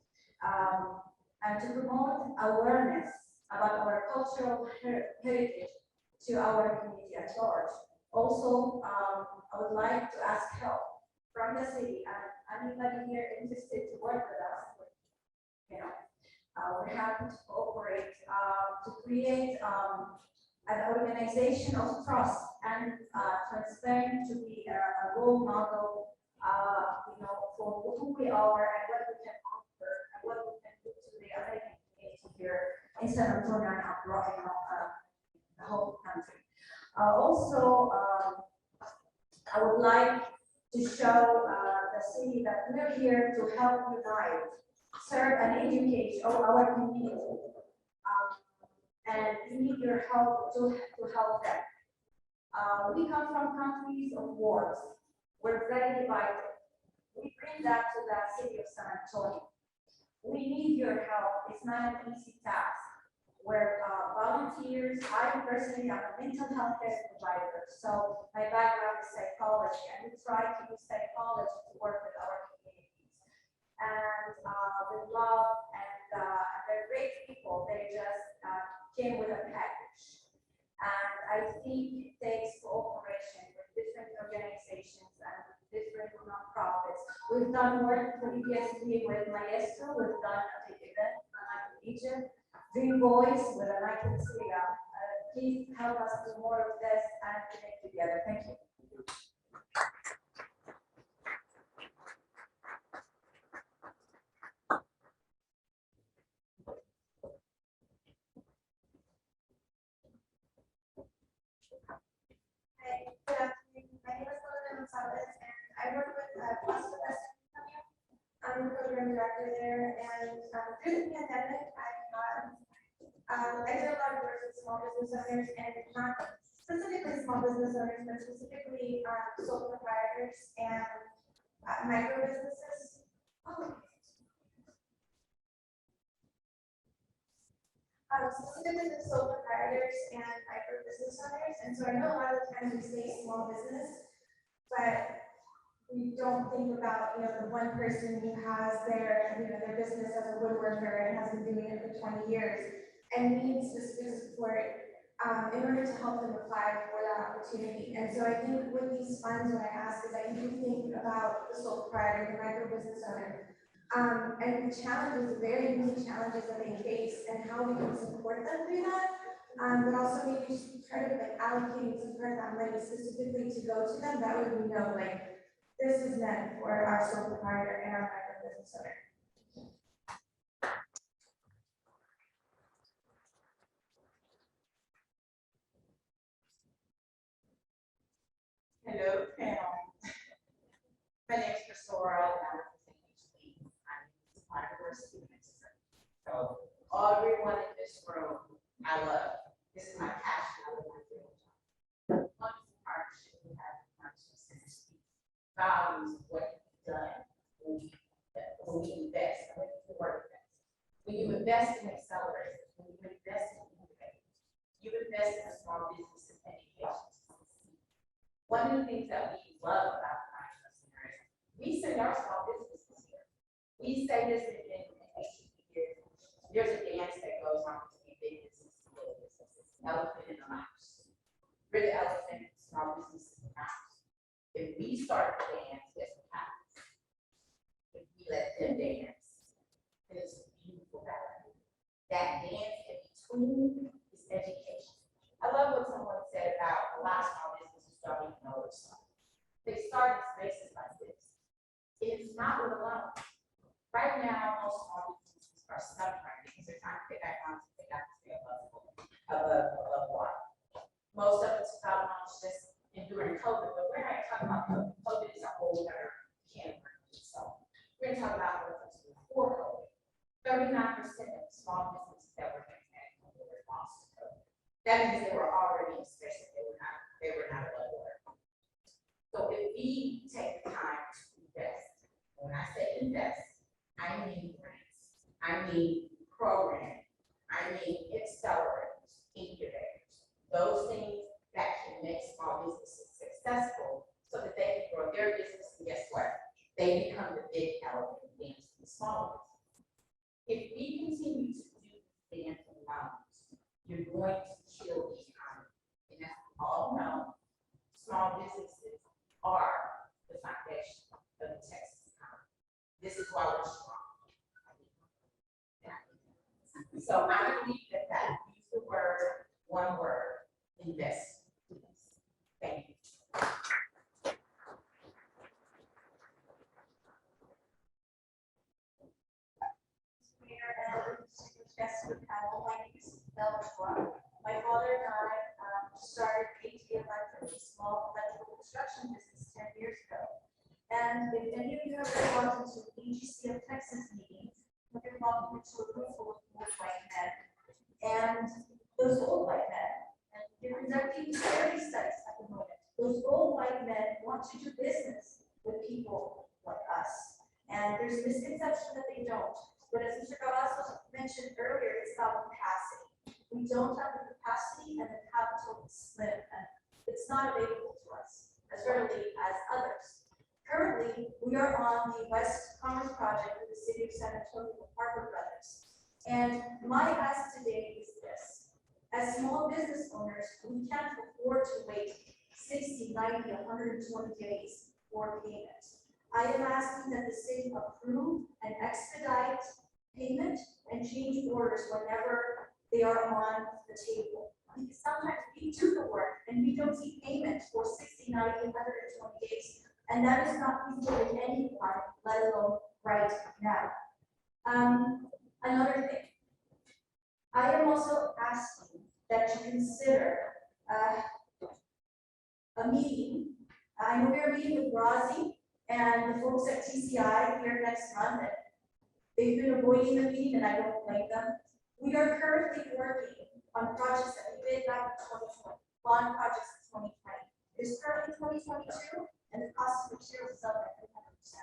and to promote awareness about our cultural heritage to our community at large. Also, I would like to ask help from the city and anybody here interested to work with us. We're happy to cooperate to create an organization of trust and transparent to be a role model, for who we are and what we can offer and what we can do to the American community here in San Antonio and abroad, the whole country. Also, I would like to show the city that we're here to help unite, serve and educate our community. And we need your help to help them. We come from countries of wars. We're very divided. We bring that to the city of San Antonio. We need your help. It's not an easy task. We're volunteers. I personally am a mental health care provider. So my background is psychology, and we try to use psychology to work with our communities. And with love, and they're great people. They just came with a package. And I think it takes cooperation with different organizations and with different nonprofits. We've done work previously with Maestro. We've done a big event in Egypt. Dream Boys with a night in Syria. Please help us do more of this and connect together. Thank you. Through the pandemic, I did a lot of work with small business owners and not specifically small business owners, but specifically sole proprietors and micro businesses. Specifically the sole proprietors and micro business owners, and so I know a lot of the times we say small business, but we don't think about, the one person who has their, their business as a woodworker and has been doing it for 20 years and needs this business support in order to help them apply for that opportunity. And so I think with these funds, what I ask is I do think about the sole proprietor, the micro business owner, and the challenges, the very unique challenges that they face and how we can support them through that. But also maybe just be part of allocating some part of that money specifically to go to them. That way we know this is meant for our sole proprietor and our micro business owner. Hello, panel. My name is Priscilla, and I'm representing HB. I'm a biodiversity minister. So everyone in this room, I love. This is my passion. I love my field. Wonderful partnership we have with Partnership Center. Values what you've done when we invest. I think the word invest. When you invest in accelerators, when you invest in innovators, you invest in a small business and education. One of the things that we love about Partnership Center is we send our small businesses here. We say this in HB here. There's a dance that goes on between big businesses and little businesses. Elephant in the mouse. We're the elephant in small businesses and mouse. If we start to dance, guess what happens? If we let them dance, then it's a beautiful ballet. That dance in between is education. I love what someone said about a lot of small businesses don't even know it's stuff. They start in spaces like this. It's not with alone. Right now, most small businesses are suffering because they're trying to get back on to pick up to stay above water. Most of it's about just during COVID, but we're not talking about COVID. COVID is a whole other can of worms. So we're going to talk about what was before COVID. 39% of small businesses that were impacted were lost to COVID. That means they were already in space. They were not above water. So if we take the time to invest, when I say invest, I mean grants, I mean programming, I mean accelerators, incubators, those things that can make small businesses successful so that they can grow their business, and guess what? They become the big elephant dance in the small business. If we continue to do dance and loans, you're going to kill the economy. And as we all know, small businesses are the foundation of the Texas economy. This is why we're strong. So I believe that use the word, one word, invest. Thank you. Mayor and guests of the panel, my name is my father and I started ATMI from a small electrical construction business 10 years ago. And if any of you have ever walked into an AGC of Texas meeting, you're walking into a room full of old white men. And those old white men, and you're conducting charity studies at the moment, those old white men want to do business with people like us. And there's a misconception that they don't. But as Mr. Galasso mentioned earlier, it's about capacity. We don't have the capacity and the capital is slim, and it's not available to us, as readily as others. Currently, we are on the West Commerce Project with the City of San Antonio Harbor Brothers. And my ask today is this. As small business owners, we can't afford to wait 60, 90, 120 days for payment. I am asking that the city approve and expedite payment and change orders whenever they are on the table. Because sometimes we do the work and we don't see payment for 60, 90, 120 days. And that is not feasible in any time, let alone right now. Another thing, I am also asking that you consider a meeting. I know we're meeting with Razi and the folks at TCI here next month. They've been avoiding the meeting, and I don't blame them. We are currently working on projects that we did back in 2020, bond projects in 2020. It's currently 2022, and the cost of materials is up at 300%.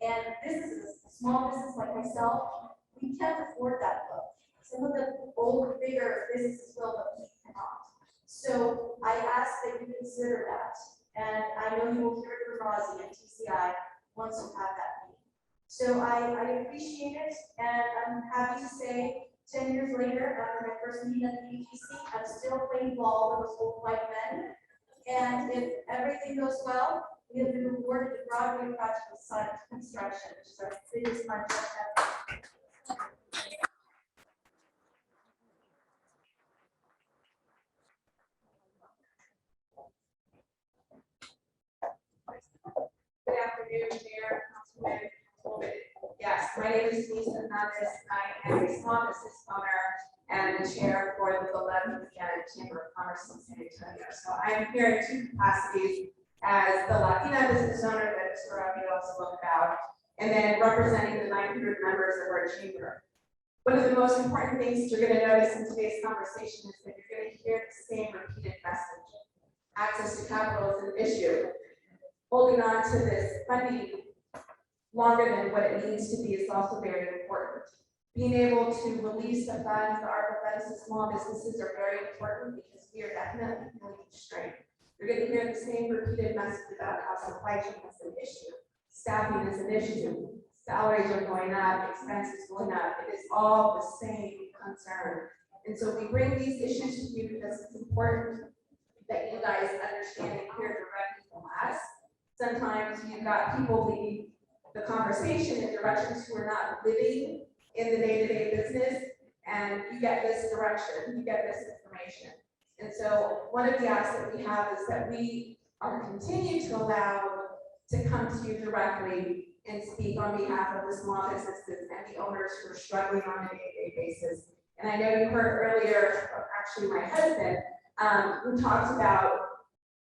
And businesses, small business like myself, we can't afford that loan. Some of the old, bigger businesses will, but we cannot. So I ask that you consider that, and I know you will hear it from Rosie and TCI once you have that meeting. So I appreciate it, and I'm happy to say 10 years later, after my first meeting at the UTC, I'm still playing ball with those old white men. And if everything goes well, we have been awarded the Broadway project with site construction, which is our biggest project ever. Good afternoon, Mayor, Councilman. Yes, my name is Denise Hernandez. I am a small business owner and the chair for the 11th Chamber of Commerce in San Antonio. So I'm here in two capacities as the Latina business owner that Mr. Ramirez spoke about, and then representing the 900 members of our chamber. One of the most important things you're going to notice in today's conversation is that you're going to hear the same repeated message. Access to capital is an issue. Holding on to this funding longer than what it needs to be is also very important. Being able to release the funds, the ARPA funds to small businesses are very important because we are definitely feeling constrained. You're going to hear the same repeated message about how supply chain is an issue, staffing is an issue, salaries are going up, expenses going up. It is all the same concern. And so we bring these issues to you because it's important that you guys understand and hear directly from us. Sometimes you've got people leading the conversation in directions who are not living in the day-to-day business, and you get this direction, you get this information. And so one of the asks that we have is that we are continuing to allow to come to you directly and speak on behalf of the small businesses and the owners who are struggling on a day-to-day basis. And I know you heard earlier, or actually my husband, who talked about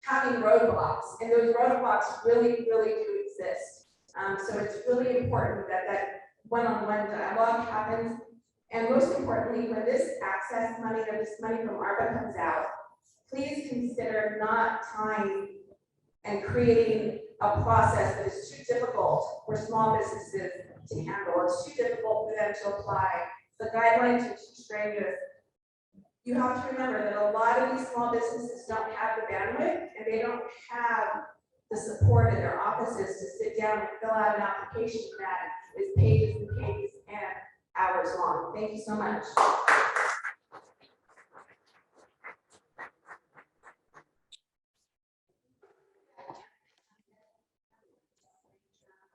having roadblocks, and those roadblocks really do exist. So it's really important that that one-on-one dialogue happens. And most importantly, when this access money or this money from ARPA comes out, please consider not tying and creating a process that is too difficult for small businesses to handle. It's too difficult for them to apply. The guidelines are too strenuous. You have to remember that a lot of these small businesses don't have the bandwidth, and they don't have the support in their offices to sit down and fill out an application that is pages and pages and hours long. Thank you so much.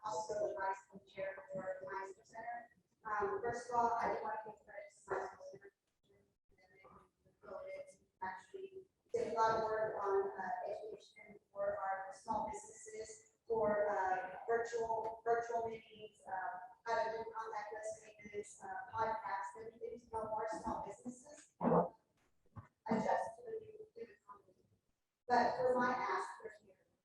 Also the vice chair for the Meister Center. First of all, I do want to give credit to Meister Center. Actually did a lot of work on education for our small businesses, for virtual meetings, how to do contact us statements, podcasts, everything to help our small businesses adjust to the new economy. But for my ask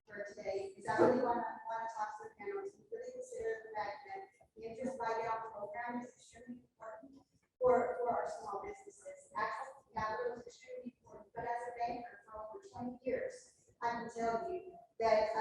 for today is I really want to talk to the panelists and really consider the fact that the interest buy down program is extremely important for our small businesses. Access to capital is extremely important, but as a banker for over 20 years, I can tell you that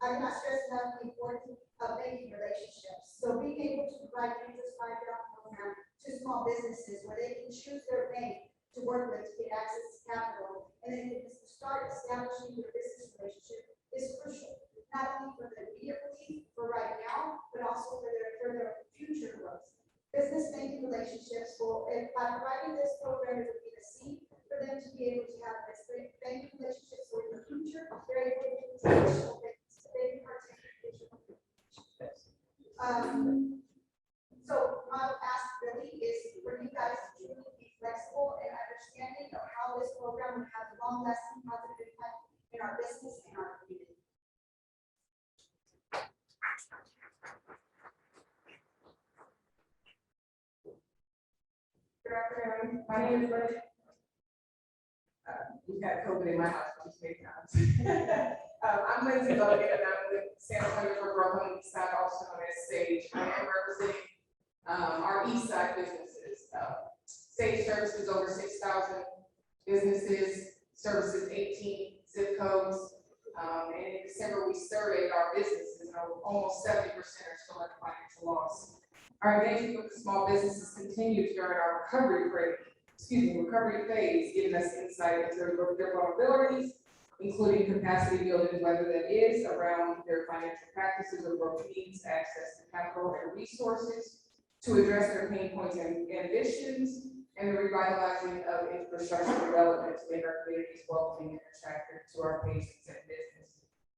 I'm not stressed enough the importance of banking relationships. So being able to provide interest buy down program to small businesses where they can choose their bank to work with to get access to capital, and then to start establishing their business relationship is crucial, not only for the immediate relief for right now, but also for their future growth. Business banking relationships will, by providing this program, it will be the seed for them to be able to have this banking relationships so in the future, they're able to do traditional business. They can partake in digital relationships. So my ask really is for you guys to truly be flexible and understanding of how this program will have long-lasting positive impact in our business and our community. Good afternoon. My name is Linda. We've had COVID in my house many times. I'm Lindsay Logan, and I'm with San Antonio Borough Home Staff, also known as SAGE. I am representing our east side businesses. Sage services over 6,000 businesses, services 18 zip codes. And in December, we surveyed our businesses, and almost 70% are still at financial loss. Our engagement with the small businesses continued during our recovery phase, giving us insight into their vulnerabilities, including capacity building, whether that is around their financial practices or routines, access to capital and resources, to address their pain points and ambitions, and the revitalizing of infrastructure development to make our communities welcoming and attractive to our patients and business.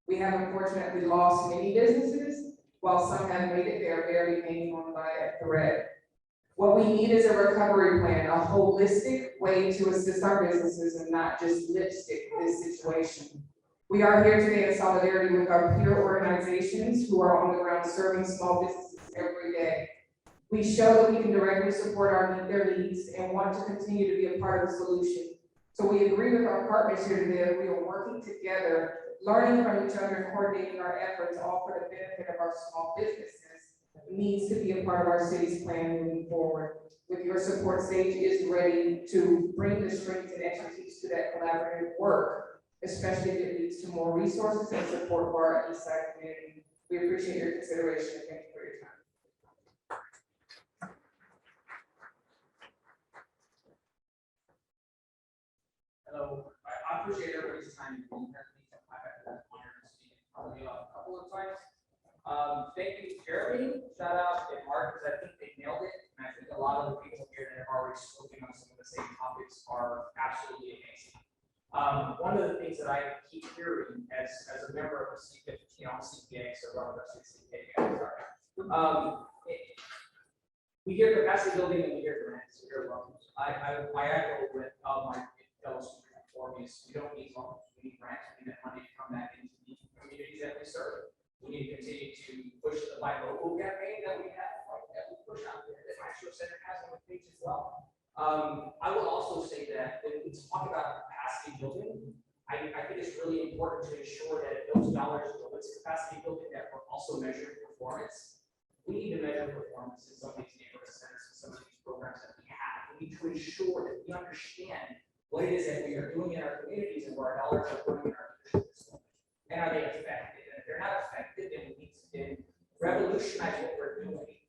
We have unfortunately lost many businesses, while some have made it, they are barely hanging on by a thread. What we need is a recovery plan, a holistic way to assist our businesses and not just lipstick this situation. We are here today in solidarity with our peer organizations who are on the ground serving small businesses every day. We show that we can directly support their needs and want to continue to be a part of the solution. So we agree with our partners here today that we are working together, learning from each other and coordinating our efforts, all for the benefit of our small businesses. It needs to be a part of our city's plan moving forward. With your support, Sage is ready to bring the strength and expertise to that collaborative work, especially if it leads to more resources and support for our East Side community. We appreciate your consideration and thank you for your time. Hello, I appreciate everybody's time. I've had the honor to speak probably a couple of times. Thank you, Jeremy, shout out, and Mark, because I think they nailed it. And I think a lot of the people here that have already spoken on some of the same topics are absolutely amazing. One of the things that I keep hearing as a member of the CPA, so one of the CPA, sorry. We hear capacity building and we hear grants. We hear loans. I echo with my fellow speakers before me. We don't need loans. We need grants. We need that money to come back into the communities that we serve. We need to continue to push the buy local campaign that we have, that we push out there, that Maestro Center has on the page as well. I will also say that when we talk about capacity building, I think it's really important to ensure that those dollars go into capacity building, that we're also measuring performance. We need to measure performance in some of these neighborhood centers and some of these programs that we have. We need to ensure that we understand what it is that we are doing in our communities and where our dollars are going in our leadership. And are they effective? And if they're not effective, then we need to revolutionize what we're doing.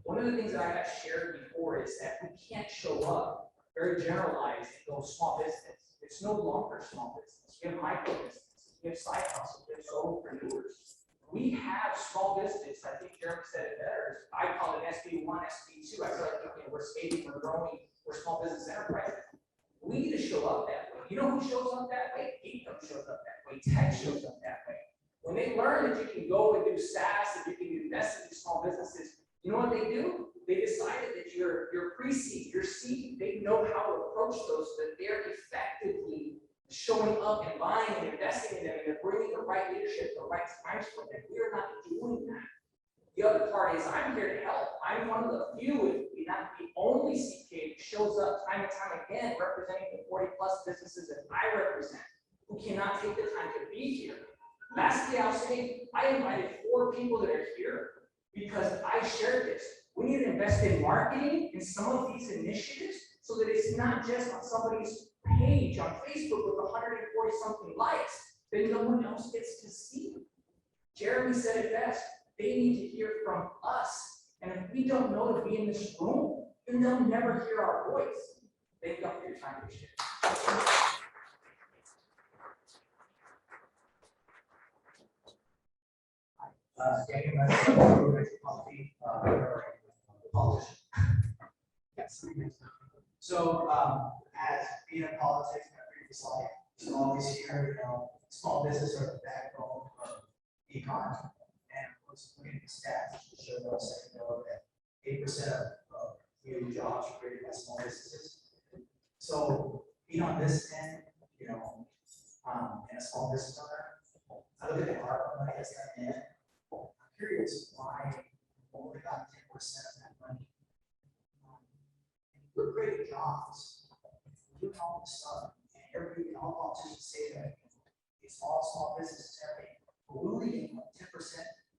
One of the things that I have shared before is that we can't show up very generalized and go small business. It's no longer small business. We have micro business. We have side hustles. We have solopreneurs. We have small business. I think Jeremy said it better. I call it SB1, SB2. I feel like we're scaling, we're growing, we're small business enterprises. We need to show up that way. You know who shows up that way? Income shows up that way. Tech shows up that way. When they learn that you can go and do SaaS and you can invest in these small businesses, you know what they do? They decided that your pre-seed, your seed, they know how to approach those, that they're effectively showing up and buying and investing in them, and they're bringing the right leadership, the right times for them. We are not doing that. The other part is I'm here to help. I'm one of the few, if not the only CPA that shows up time and time again, representing the 40+ businesses that I represent, who cannot take the time to be here. Lastly, I'll say I invited 4 people that are here because I shared this. We need to invest in marketing in some of these initiatives so that it's not just on somebody's page on Facebook with 140 something likes, then no one else gets to see them. Jeremy said it best. They need to hear from us. And if we don't know to be in this room, then they'll never hear our voice. Thank you for your time. Appreciate it. Politician. Yes. So, as being in politics, my previous life, so always hear, small business are the backbone of the economy. And of course, looking at the stats, to show us that 8% of new jobs are created by small businesses. So, being on this end, and a small business owner, I look at the ARPA money that's coming in. I'm curious why only got 10% of that money. We're creating jobs, we're doing all this stuff, and all politicians say that it's all small businesses, everything. But we're only getting 10%.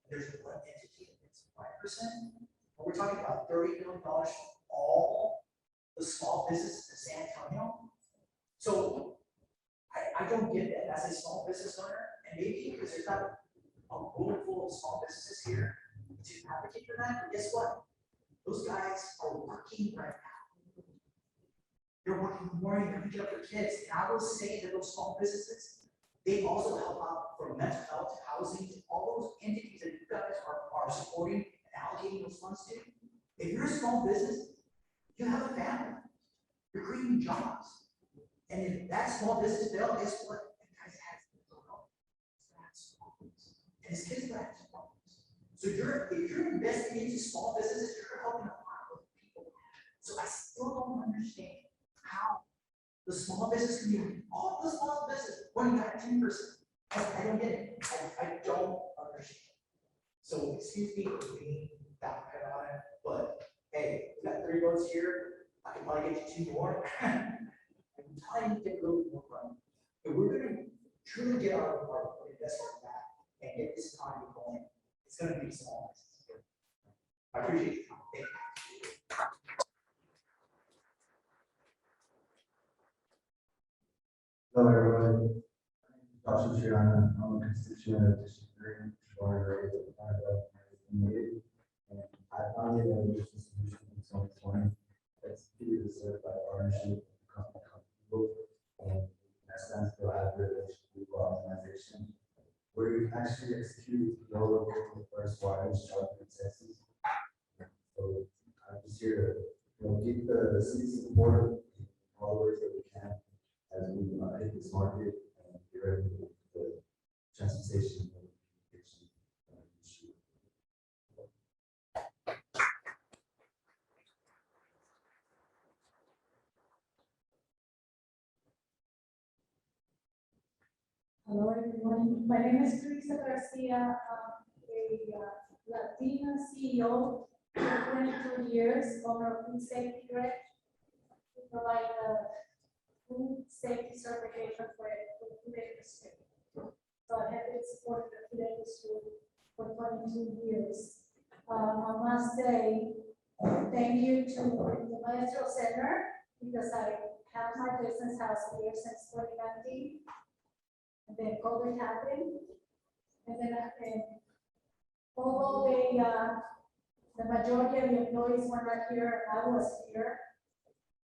There's one entity that gets 5%. we're talking about $30 million for all the small businesses in San Antonio. So I don't get that as a small business owner, and maybe because there's not a room full of small businesses here to advocate for that, but guess what? Those guys are working right now. They're working in the morning, they're picking up their kids, and I will say that those small businesses, they also help out from mental health, housing, all those entities that you guys are supporting and allocating those funds to. If you're a small business, you have a family, you're creating jobs. And if that small business fails, guess what? That guy's has mental health. That's small business. And his kids are at small business. So if you're investing into small businesses, you're helping a lot of people. So I still don't understand how the small business community, all the small business, when you got 10%, I don't get it. I don't understand. So excuse me for being that head on it, but hey, we got 3 votes here. I can probably get you 2 more. I'm trying to get a little more money. If we're going to truly get our investment back and get this economy going, it's going to be small business. I appreciate your time. Thank you. Hello, everybody. Joshua Triana. I'm a constituent of District 3, born and raised at the time of and I founded a business solution in 2020. Executed a certified partnership with a company called Google, and that stands for Advertising Google Optimization. We actually executed the local first wireless charger in Texas. So I'm just here to keep the city support all the ways that we can as we hit this market and get ready for the transportation and communication issue. Hello, everyone. My name is Teresa Garcia. I'm a Latina CEO for 22 years, owner of Food Safety Direct. We provide food safety certification for the food industry. So I have been supporting the food industry for 22 years. I must say thank you to the Maestro Center because I have my business house here since 2019. And then COVID happened, and then although the majority of the employees were not here, I was here.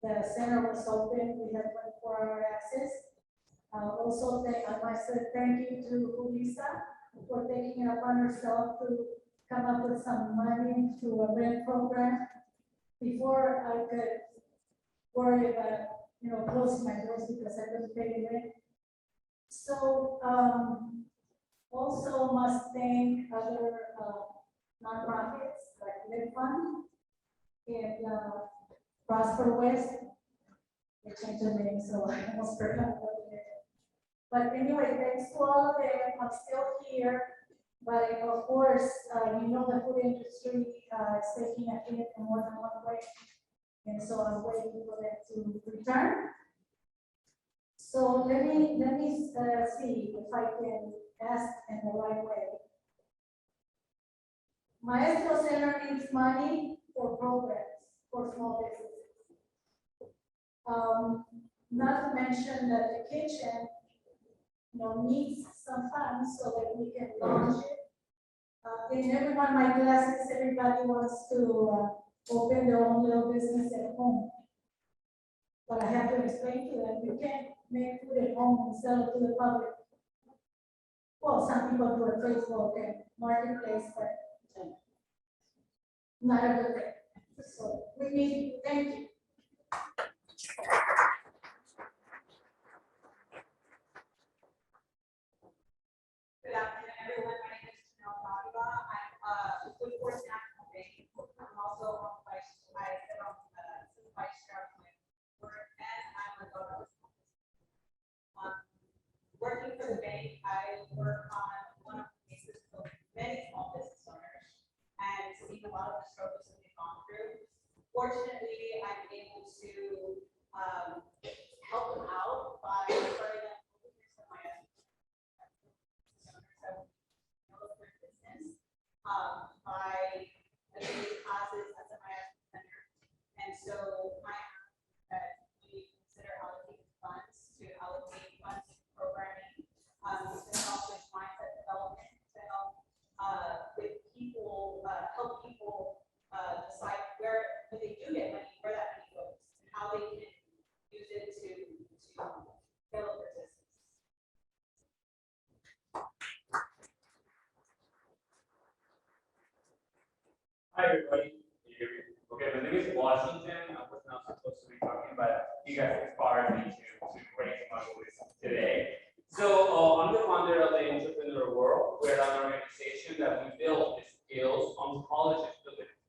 The center was open. We had 24-hour access. Also, I must say thank you to Lisa for taking it upon herself to come up with some money to a rent program before I could worry about closing my doors because I couldn't pay the rent. So also must thank other nonprofits like Live Fund and Prosper West. They changed the name, so I almost forgot what it is. But anyway, thanks to all of them. I'm still here. But of course, the food industry is taking a hit in more than one way. And so I'm waiting for them to return. So let me see if I can ask in the right way. Maestro Center needs money for programs for small businesses. Not to mention that the kitchen, needs some funds so that we can launch it. In every one of my classes, everybody wants to open their own little business at home. But I have to explain to them, you can't make food at home and sell it to the public. Well, some people do it Facebook and marketplace, but not a good thing. So we need, thank you. Good afternoon, everyone. My name is Janelle Naviva. I'm a food force national bank. I'm also on vice chair of my board, and I'm a donor. Working for the bank, I work on one of the cases of many small business owners and see a lot of the struggles that they've gone through. Fortunately, I'm able to help them out by starting them with my own. So, business by and take classes as a Maya center. And so my that we consider allocating funds to allocate funds to programming, to help with mindset development, to help with people, help people decide where, when they do get money, where that money goes, and how they can use it to build their business. Hi, everybody. Can you hear me? Okay, my name is Washington. I was not supposed to be talking, but you guys inspired me to create my voice today. So I'm the founder of the Entrepreneur World. We're an organization that we build the skills on college students.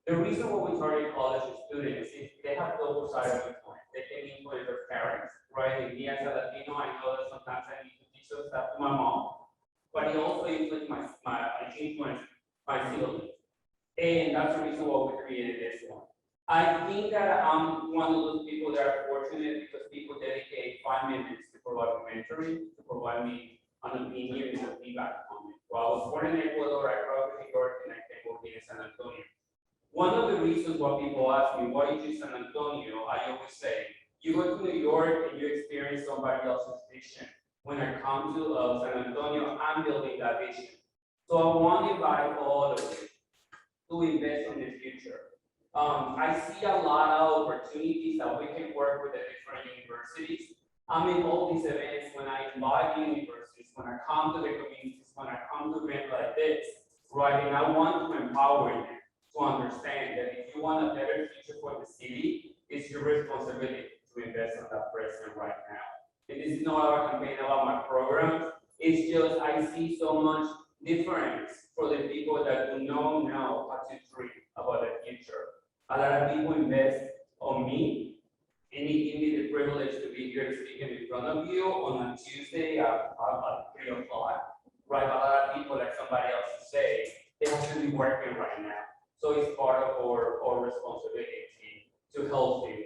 The reason why we target college students is they have double-sided influence. They can influence their parents, right? And me as a Latino, I know that sometimes I need to teach those stuff to my mom, but it also influenced my siblings. And that's the reason why we created this one. I think that I'm one of those people that are fortunate because people dedicate 5 minutes to provide me mentoring, to provide me an opinion and a feedback on it. Well, I was born in Ecuador, I grew up in New York, and I came over here in San Antonio. One of the reasons why people ask me, why did you San Antonio? I always say, you go to New York and you experience somebody else's vision. When I come to San Antonio, I'm building that vision. So I want to invite all of you to invest in the future. I see a lot of opportunities that we can work with the different universities. I'm in all these events when I invite universities, when I come to the communities, when I come to events like this, right? And I want to empower you to understand that if you want a better future for the city, it's your responsibility to invest in that present right now. And this is not our campaign about my programs. It's just I see so much difference for the people that do not know how to dream about the future. A lot of people invest on me, and it gives me the privilege to be here speaking in front of you on a Tuesday at 3 o'clock. Right, a lot of people, like somebody else say, they have to be working right now. So it's part of our responsibility to help you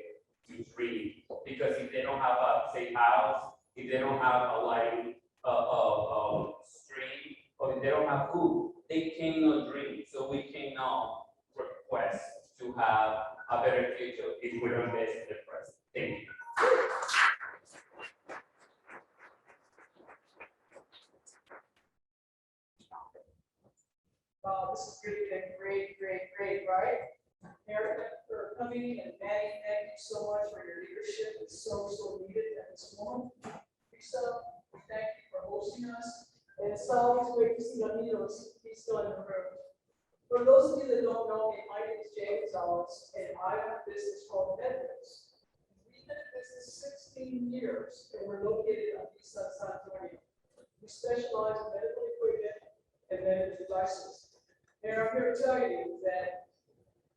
to dream. Because if they don't have a safe house, if they don't have a light stream, or if they don't have food, they cannot dream. So we cannot request to have a better future if we don't invest in the present. Thank you. This is great, right? Mayor, for coming, and Maddie, thank you so much for your leadership. It's so needed at this moment. Lisa, thank you for hosting us. And it's always great to see Ramiro. He's still in the room. For those of you that don't know me, my name is Jay Gonzalez, and I have a business called MedBiz. We've been in business 16 years, and we're located on East Side San Antonio. We specialize in medical equipment and medical devices. And I'm here to tell you that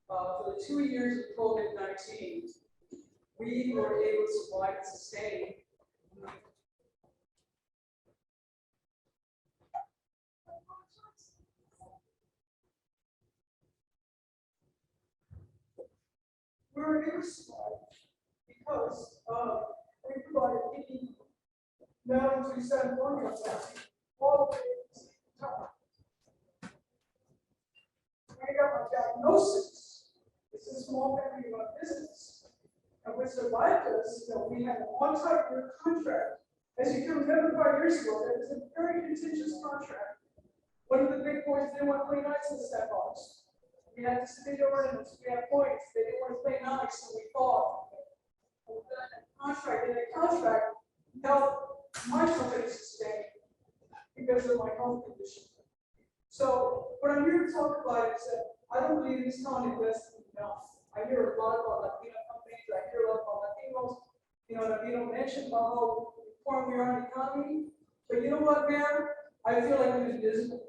for the 2 years of COVID-19, we were able to survive and sustain. We were able to survive because we provided PPE now to San Antonio, all of it. I got my diagnosis. It's a small family-run business. And what survived us is that we had a multi-year contract. As you can remember 5 years ago, that was a very contentious contract. One of the big boys didn't want to play nice in the sandbox. We had to submit ordinance, we had points, they didn't want to play nice, so we fought. And that contract helped my company sustain because of my health condition. So what I'm here to talk about is that I don't believe this town invests enough. I hear a lot about Latino companies, I hear a lot about Latinos, Latino mentioned about how important we are in the economy. But you know what, Mayor? I feel like I'm invisible.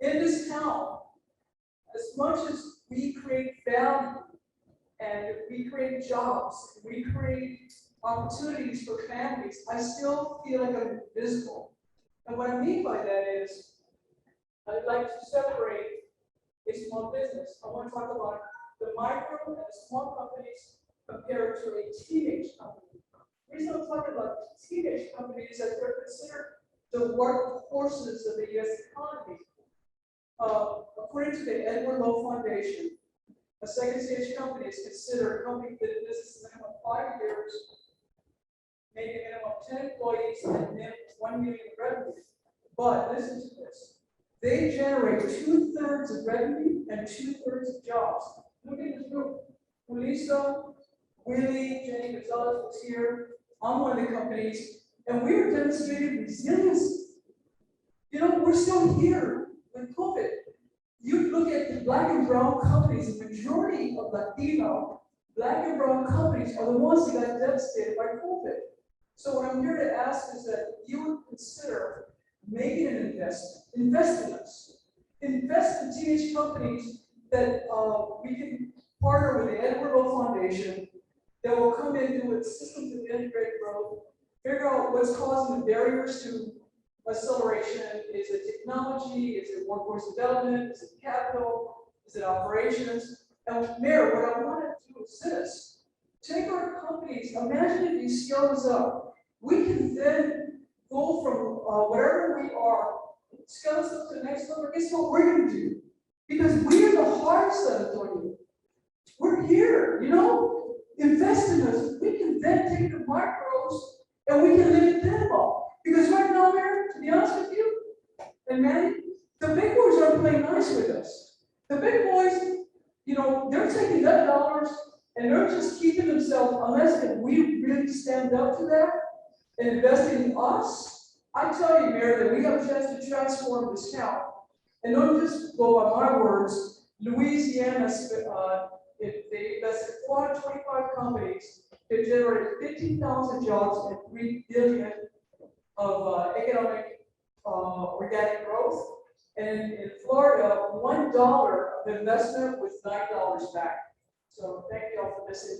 In this town, as much as we create value and we create jobs, we create opportunities for families, I still feel like I'm invisible. And what I mean by that is, I'd like to separate a small business. I want to talk about the micro and the small companies compared to a teenage company. The reason I'm talking about teenage companies is that they're considered the workhorses of the U.S. economy. According to the Edward Lowe Foundation, a second stage company is considered a company that business minimum 5 years, maybe a minimum of 10 employees, and minimum 1 million in revenue. But listen to this. They generate 2/3 of revenue and 2/3 of jobs. Look at this group. Lisa, Willie, Jenny Gonzalez was here. I'm one of the companies, and we are demonstrating resilience. You know, we're still here with COVID. You look at the black and brown companies, the majority of Latino black and brown companies are the ones that got devastated by COVID. So what I'm here to ask is that you would consider making an investment, invest in us, invest in teenage companies that we can partner with the Edward Lowe Foundation that will come in and do systems of integrated growth, figure out what's causing the barriers to acceleration. Is it technology? Is it workforce development? Is it capital? Is it operations? And Mayor, what I want to do is this: take our companies. Imagine if you scale this up, we can then go from wherever we are, scale us up to the next level. Guess what we're going to do? Because we are the heart center for you. We're here, you know? Invest in us. We can then take the micros and we can lift them up. Because right now, Mayor, to be honest with you, and Manny, the big boys aren't playing nice with us. The big boys, you know, they're taking their dollars and they're just keeping themselves, unless we really stand up to that and invest in us. I tell you, Mayor, that we have a chance to transform this town. And don't just go by my words. Louisiana, they invested 425 companies that generated 15,000 jobs and 3 billion of economic organic growth. And in Florida, $1 of investment was $9 back. So thank you all for listening.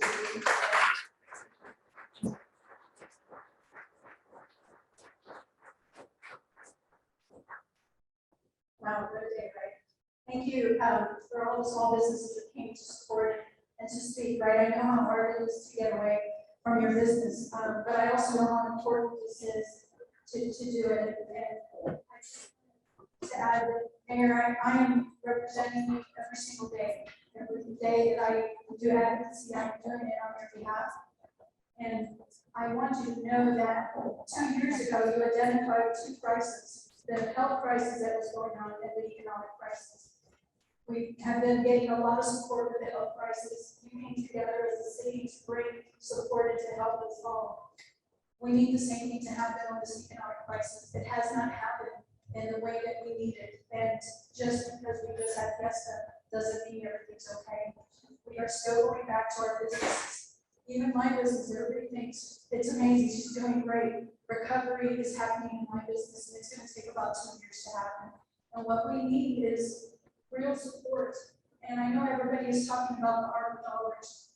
Wow, what a day, right? Thank you for all the small businesses that came to support and to speak, right? I know how hard it is to get away from your business, but I also know how important this is to do it. And to add that, Mayor, I am representing you every single day. Every day that I do advocacy, I'm doing it on your behalf. And I want you to know that 2 years ago, you identified 2 crises. The health crisis that was going on and the economic crisis. We have been getting a lot of support for the health crisis. You came together as a city to bring support to help us all. We need the same thing to happen on this economic crisis. It has not happened in the way that we need it. And just because we just had Fiesta doesn't mean everything's okay. We are still going back to our businesses. Even my business, everybody thinks it's amazing, she's doing great. Recovery is happening in my business, and it's going to take about 2 years to happen. And what we need is real support. And I know everybody is talking about the ARPA dollars.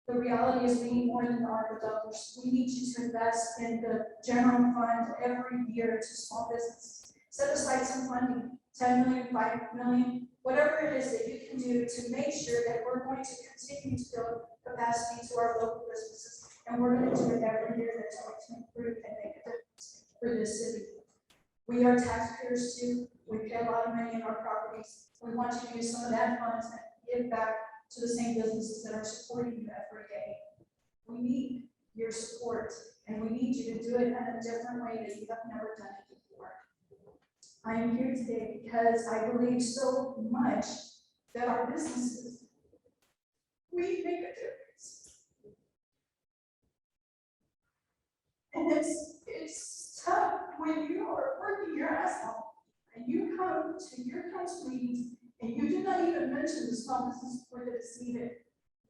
The reality is we need more than the ARPA dollars. We need you to invest in the general fund every year to small businesses. Set aside some funding, 10 million, 5 million, whatever it is that you can do to make sure that we're going to continue to build capacity to our local businesses. And we're going to do it every year that's going to improve and make a difference for this city. We are taxpayers too. We pay a lot of money in our properties. We want to use some of that funds and give back to the same businesses that are supporting you every day. We need your support, and we need you to do it in a different way that you have never done it before. I am here today because I believe so much that our businesses, we make a difference. And it's tough when you are working your ass off and you come to your council meetings and you did not even mention the small business support that is needed.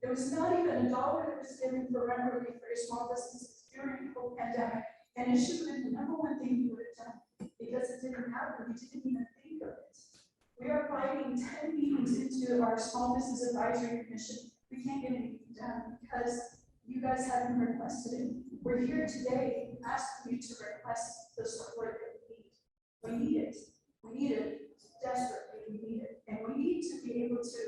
There was not even $1 that was given for rent relief for your small businesses during the whole pandemic. And it should have been the #1 thing you would have done because it didn't happen. We didn't even think of it. We are fighting 10 meetings into our Small Business Advisory Commission. We can't get anything done because you guys haven't requested it. We're here today asking you to request the support that we need. We need it. We need it desperately. We need it. And we need to be able to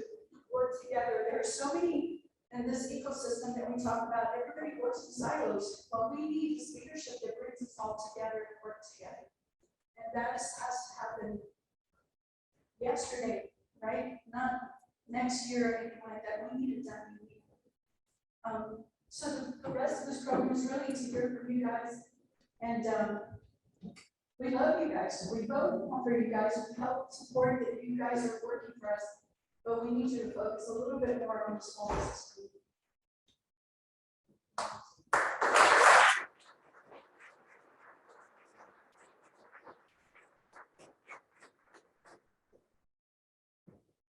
work together. There are so many in this ecosystem that we talk about. Everybody works in silos. What we need is leadership that brings us all together and work together. And that has to happen. yesterday, right? Not next year or anything like that. We need it done immediately. So the rest of this program is really to hear from you guys. And we love you guys. We vote for you guys. We help support that you guys are working for us. But we need you to focus a little bit more on the small business.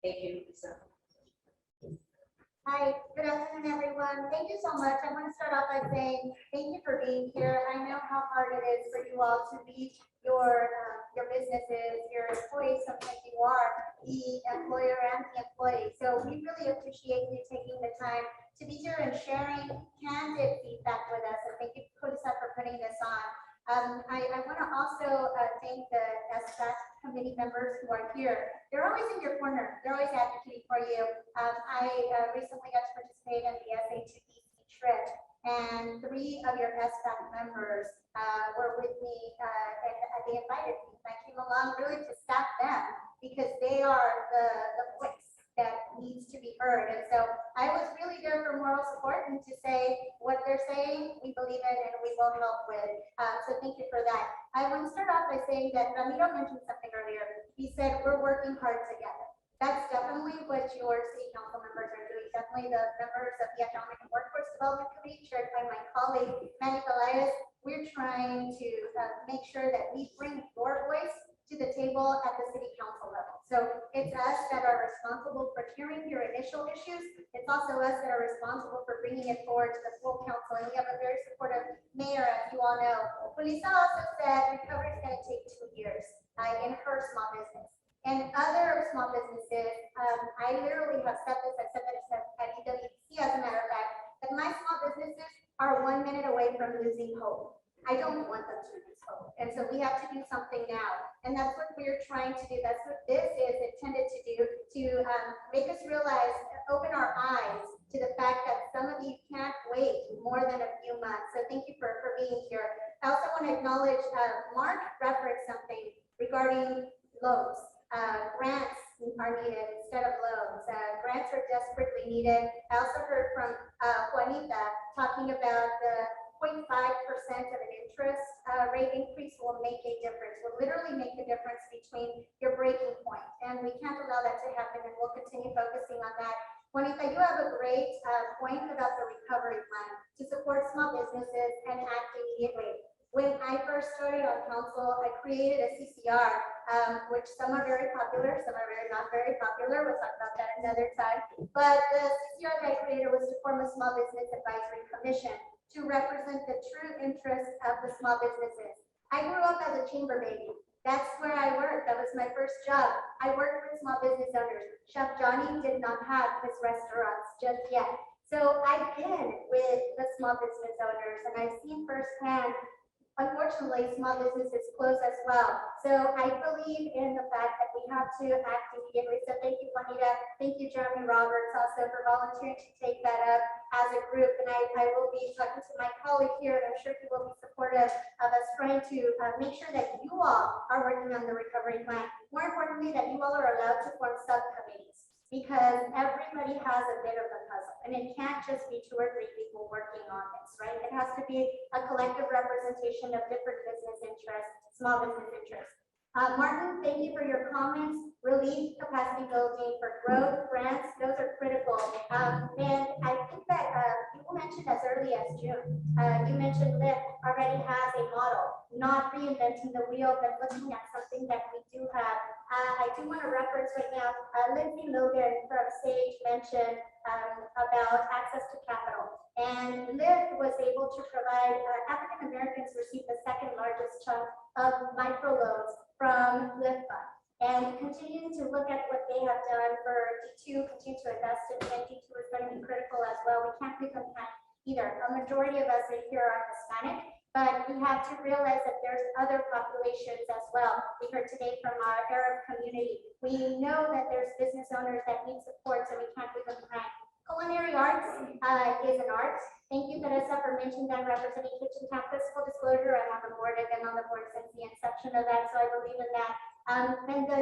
Thank you, Lisa. Hi, good afternoon, everyone. Thank you so much. I want to start off by saying thank you for being here. I know how hard it is for you all to leave your businesses, your employees. Sometimes you are the employer and the employee. So we really appreciate you taking the time to be here and sharing candid feedback with us. And thank you, Kulisa, for putting this on. I want to also thank the SBAC committee members who are here. They're always in your corner. They're always advocating for you. I recently got to participate in the SA2DC trip, and 3 of your SBAC members were with me, and they invited me. I came along really to staff them because they are the voice that needs to be heard. And so I was really there for moral support and to say what they're saying, we believe it and we will help with. So thank you for that. I want to start off by saying that Ramiro mentioned something earlier. He said we're working hard together. That's definitely what your city council members are doing. Definitely the members of the Economic and Workforce Development Committee, chaired by my colleague, Manny Pelaez. We're trying to make sure that we bring your voice to the table at the city council level. So it's us that are responsible for hearing your initial issues. It's also us that are responsible for bringing it forward to the full council. And we have a very supportive mayor, as you all know. Lisa also said recovery is going to take 2 years in her small business. And other small businesses, I literally have said this, I've said that at EWC, as a matter of fact, that my small businesses are 1 minute away from losing hope. I don't want them to lose hope. And so we have to do something now. And that's what we're trying to do. That's what this is intended to do, to make us realize, open our eyes to the fact that some of you can't wait more than a few months. So thank you for being here. I also want to acknowledge, Mark referenced something regarding loans. Grants are needed instead of loans. Grants are desperately needed. I also heard from Juanita talking about the 0.5% of an interest rate increase will make a difference, will literally make a difference between your breaking point. And we can't allow that to happen, and we'll continue focusing on that. Juanita, you have a great point about the recovery plan to support small businesses and act immediately. When I first started on council, I created a CCR, which some are very popular, some are not very popular. We'll talk about that another time. But the CCR that I created was to form a small business advisory commission to represent the true interests of the small businesses. I grew up as a chamber baby. That's where I worked. That was my first job. I worked with small business owners. Chef Johnny did not have his restaurants just yet. So I've been with the small business owners, and I've seen firsthand, unfortunately, small businesses close as well. So I believe in the fact that we have to act immediately. So thank you, Juanita. Thank you, Jeremy Roberts, also for volunteering to take that up as a group. And I will be talking to my colleague here, and I'm sure he will be supportive of us trying to make sure that you all are working on the recovery plan. More importantly, that you all are allowed to form subcommittees, because everybody has a bit of the puzzle, and it can't just be 2 or 3 people working on this, right? It has to be a collective representation of different business interests, small business interests. Martin, thank you for your comments. Relief, capacity building for growth, grants, those are critical. And I think that you mentioned as early as June, you mentioned Lyft already has a model, not reinventing the wheel, but looking at something that we do have. I do want to reference right now, Lindsay Logan from Sage mentioned about access to capital. And Lyft was able to provide, African Americans received the 2nd largest chunk of microloans from Lyft Fund. And continuing to look at what they have done for D2, continue to invest in D2 is going to be critical as well. We can't leave them behind either. A majority of us here are Hispanic, but we have to realize that there's other populations as well. We heard today from our Arab community. We know that there's business owners that need support, so we can't leave them behind. Culinary arts is an art. Thank you, Teresa, for mentioning that representing Kitchen Campus. Full disclosure, I'm on the board. I've been on the board since the inception of that, so I believe in that. And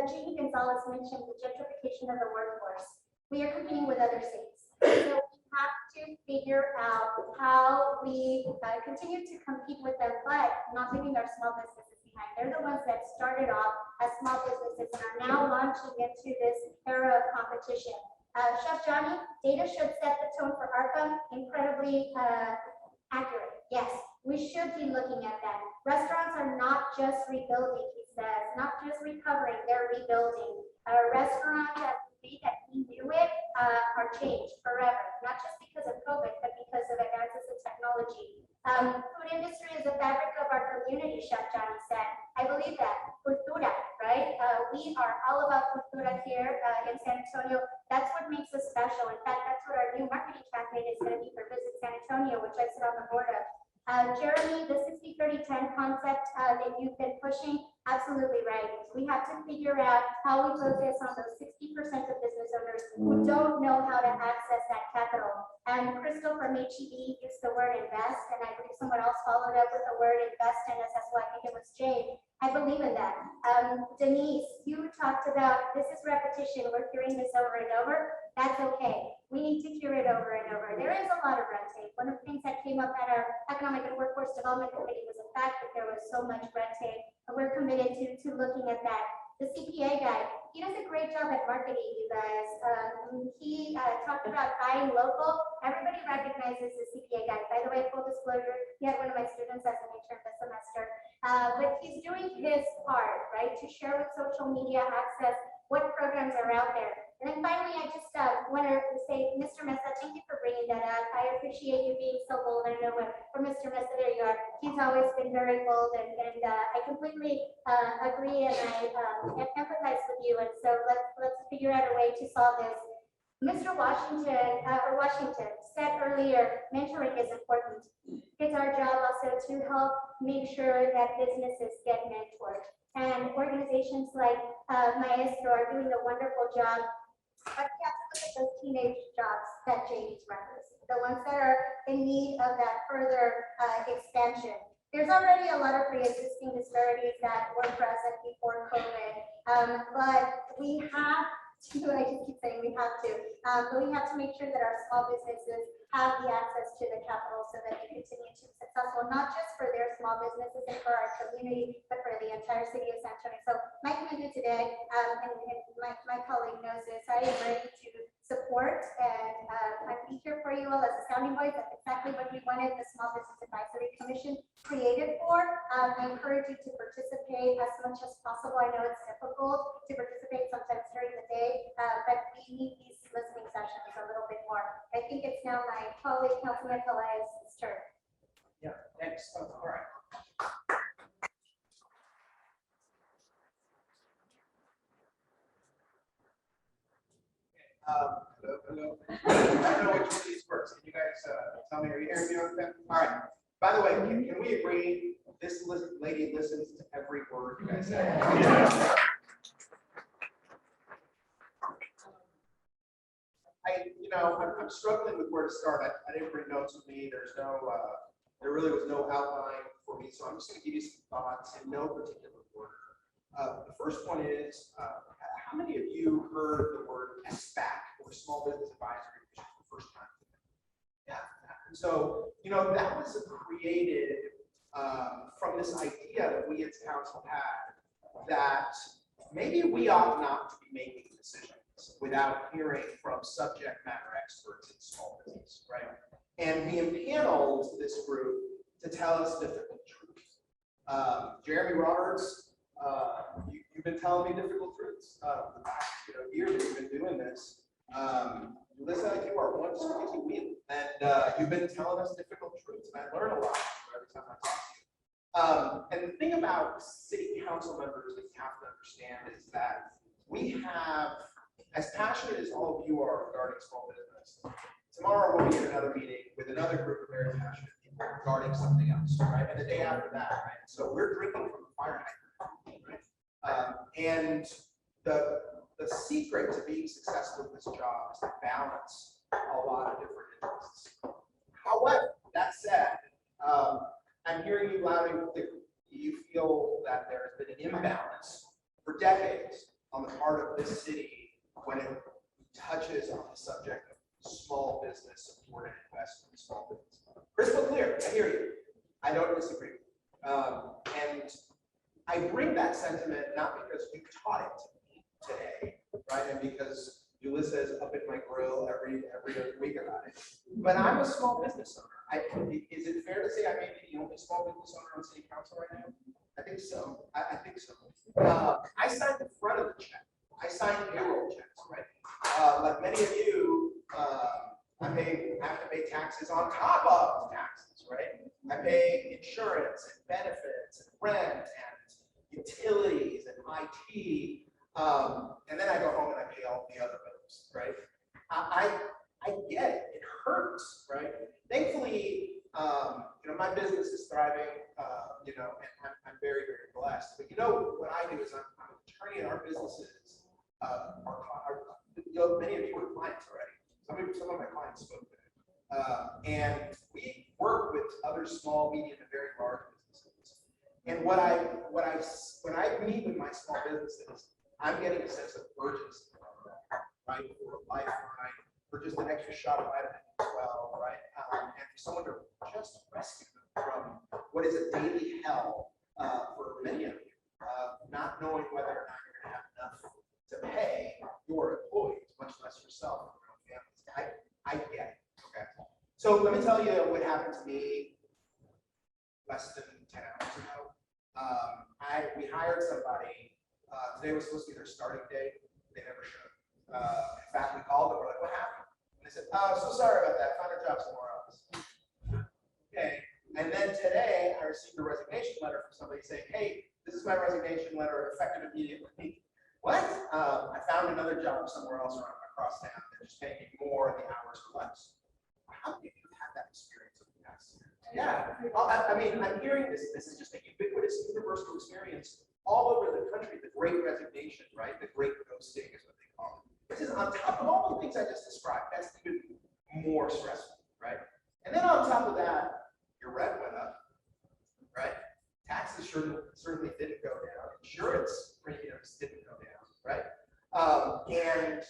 Jeannie Gonzalez mentioned the gentrification of the workforce. We are competing with other states. So we have to figure out how we continue to compete with them, but not leaving our small businesses behind. They're the ones that started off as small businesses and are now launching into this era of competition. Chef Johnny, data should set the tone for ARPA, incredibly accurate. Yes, we should be looking at that. Restaurants are not just rebuilding, he says, not just recovering, they're rebuilding. Restaurants that we knew it are changed forever, not just because of COVID, but because of advances in technology. Food industry is the fabric of our community, Chef Johnny said. I believe that. Cultura, right? We are all about cultura here in San Antonio. That's what makes us special. In fact, that's what our new marketing campaign is going to be for Visit San Antonio, which I sit on the board of. Jeremy, the 60-30-10 concept that you've been pushing, absolutely right. We have to figure out how we focus on those 60% of business owners who don't know how to access that capital. And Crystal from HEB used the word invest, and I believe someone else followed up with the word invest in us. That's why I think it was Jane. I believe in that. Denise, you talked about this is repetition. We're hearing this over and over. That's okay. We need to hear it over and over. There is a lot of red tape. One of the things that came up at our Economic and Workforce Development Committee was the fact that there was so much red tape, and we're committed to looking at that. The CPA guy, he does a great job at marketing, you guys. He talked about buying local. Everybody recognizes the CPA guy. By the way, full disclosure, he had one of my students as an intern this semester. But he's doing his part, right, to share with social media access what programs are out there. And then finally, I just want to say, Mr. Mesa, thank you for bringing that up. I appreciate you being so bold. I know for Mr. Mesa, there you are. He's always been very bold, and I completely agree, and I empathize with you. And so let's figure out a way to solve this. Mr. Washington said earlier, mentoring is important. It's our job also to help make sure that businesses get mentored. And organizations like Maestro are doing a wonderful job. But we have to look at those teenage jobs that Janie's referenced, the ones that are in need of that further expansion. There's already a lot of pre-existing disparities that were present before COVID, but we have to, I just keep saying we have to, but we have to make sure that our small businesses have the access to the capital so that they continue to be successful, not just for their small businesses and for our community, but for the entire city of San Antonio. So my commitment today, and my colleague knows this, I am ready to support and I'd be here for you all as a sounding voice. That's exactly what we wanted the Small Business Advisory Commission created for. I encourage you to participate as much as possible. I know it's difficult to participate sometimes during the day, but we need these listening sessions a little bit more. I think it's now my colleague, Councilman Pelaez's turn. Yeah, thanks. All right. Hello. I don't know which of these works. Can you guys tell me, are you hearing me okay? All right. By the way, can we agree this lady listens to every word you guys say? Yeah. I'm struggling with where to start. I didn't bring notes with me. There really was no outline for me, so I'm just going to give you some thoughts in no particular order. The first one is, how many of you heard the word SBAC, or Small Business Advisory Commission, for the first time? Yeah. And so, that was created from this idea that we as council had that maybe we ought not to be making decisions without hearing from subject matter experts in small business, right? And we impaneled this group to tell us difficult truths. Jeremy Roberts, you've been telling me difficult truths the past year that you've been doing this. Lisa, you are one squeaky wheel, and you've been telling us difficult truths, and I learn a lot every time I talk to you. And the thing about city council members that you have to understand is that we have, as passionate as all of you are regarding small business, tomorrow we'll be in another meeting with another group of very passionate people regarding something else, right? And the day after that, right? So we're drinking from the fire hydrant, right? And the secret to being successful in this job is to balance a lot of different interests. However, that said, I'm hearing you loud and clear. You feel that there has been an imbalance for decades on the part of this city when it touches on the subject of small business support and investment in small business. Crystal clear, I hear you. I don't disagree. And I bring that sentiment not because you taught it to me today, right? And because Ulysses up at my grill every other week about it. But I'm a small business owner. Is it fair to say I may be the only small business owner on city council right now? I think so. I think so. I signed the front of the check. I signed payroll checks, right? Like many of you, I have to pay taxes on top of taxes, right? I pay insurance and benefits and rent and utilities and IT. And then I go home and I pay all the other bills, right? I get it. It hurts, right? Thankfully, my business is thriving, and I'm very, very blessed. But what I do is I'm an attorney in our businesses. Many of you are clients already. Some of my clients spoke to me. And we work with other small, medium, and very large businesses. And when I meet with my small businesses, I'm getting a sense of urgency, right? For a lifeline, for just an extra shot of vitamin B12, right? And for someone to just rescue them from what is a daily hell for many of you, not knowing whether or not you're going to have enough to pay your employees, much less yourself and your own families. I get it. Okay. So let me tell you what happened to me less than 10 hours ago. We hired somebody. Today was supposed to be their starting date. They never showed. In fact, we called them. We're like, "What happened?" And they said, "So sorry about that. Found a job somewhere else." Okay. And then today, I received a resignation letter from somebody saying, "Hey, this is my resignation letter, effective immediately." What? I found another job somewhere else across town. They're just paying me more and the hours are less. How many of you have that experience in the past? Yeah. I mean, I'm hearing this. This is just a ubiquitous, universal experience all over the country. The great resignation, right? The great ghosting is what they call it. This is on top of all the things I just described. That's even more stressful, right? And then on top of that, your rent went up, right? Taxes certainly didn't go down. Insurance premiums didn't go down, right? And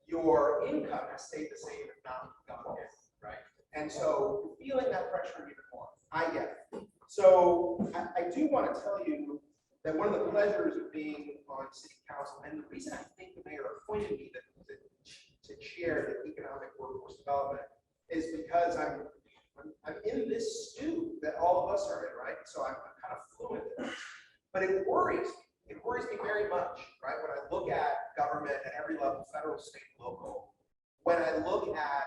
your income has stayed the same, if not gone down, right? And so you're feeling that pressure even more. I get it. So I do want to tell you that one of the pleasures of being on city council, and the reason I think the mayor appointed me to chair the economic workforce development, is because I'm in this stew that all of us are in, right? So I'm kind of fluent in this. But it worries me. It worries me very much, right? When I look at government at every level, federal, state, local, when I look at,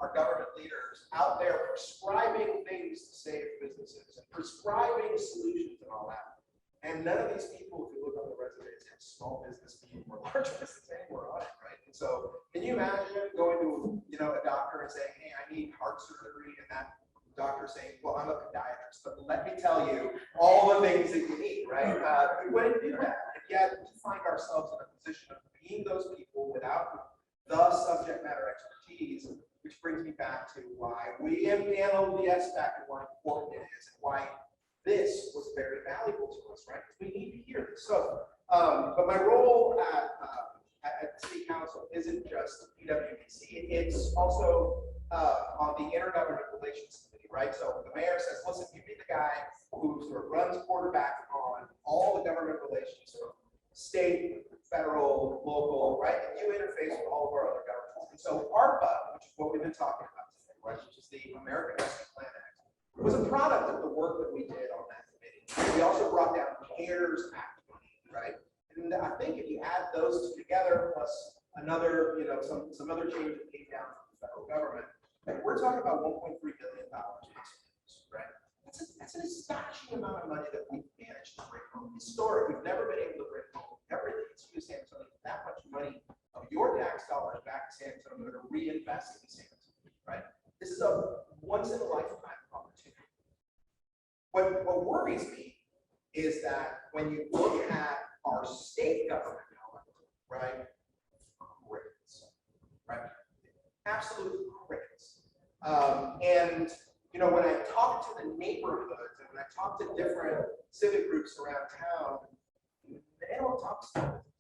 our government leaders out there prescribing things to save businesses and prescribing solutions and all that. And none of these people, if you look on the resumes, have small business team or large business anywhere on it, right? And so can you imagine going to, a doctor and saying, "Hey, I need heart surgery," and that doctor saying, "Well, I'm a podiatrist, but let me tell you all the things that you need," right? We wouldn't do that. And yet we find ourselves in a position of being those people without the subject matter expertise, which brings me back to why we impaneled the SBAC and why important it is and why this was very valuable to us, right? Because we need to hear this. So, but my role at City Council isn't just PWPC, it's also on the Intergovernment Relations Committee, right? So the mayor says, "Listen, you be the guy who sort of runs quarterback on all the government relations from state, federal, local, right? And you interface with all of our other governments." And so ARPA, which is what we've been talking about today, right? Which is the American Rescue Plan Act, was a product of the work that we did on that committee. We also brought down CARES Act money, right? And I think if you add those two together, plus another, some other change that came down from the federal government, we're talking about $1.3 billion, right? That's an astonishing amount of money that we've managed to bring home. Historic, we've never been able to bring home everything to San Antonio, that much money of your tax dollars back to San Antonio to reinvest in San Antonio, right? This is a once in a lifetime opportunity. What worries me is that when you look at our state government, right? Crickets, right? Absolute crickets. And when I talk to the neighborhoods and when I talk to different civic groups around town, they don't talk small business.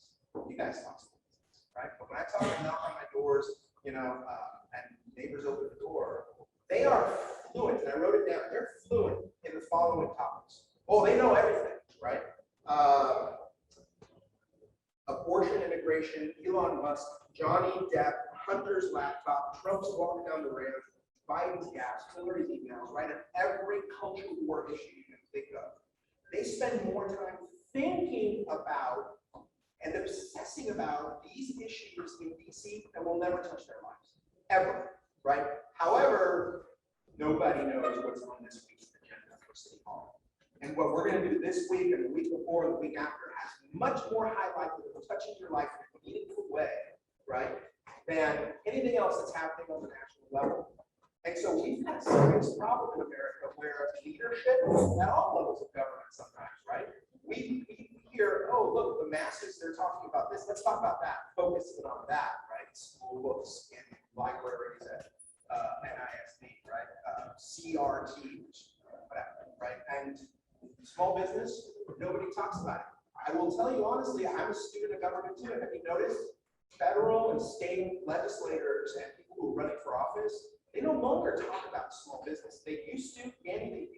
you guys talk small business, right? But when I talk and knock on my doors, and neighbors open the door, they are fluent, and I wrote it down, they're fluent in the following topics. Oh, they know everything, right? Abortion, immigration, Elon Musk, Johnny Depp, Hunter's laptop, Trump's walking down the ramp, Biden's gas, Hillary's emails, right? And every cultural war issue you can think of. They spend more time thinking about and obsessing about these issues in DC that will never touch their lives, ever, right? However, nobody knows what's on this week's agenda for City Hall. And what we're going to do this week and the week before and the week after has much more high likelihood of touching your life in a meaningful way, right, than anything else that's happening on the national level. And so we've got a serious problem in America where leadership at all levels of government sometimes, right? We hear, oh, look, the masses, they're talking about this. Let's talk about that. Focus in on that, right? School books and libraries at NISD, right? CRT, whatever, right? And small business, nobody talks about it. I will tell you honestly, I'm a student of government too. Have you noticed federal and state legislators and people who are running for office, they no longer talk about small business. They used to, Andy,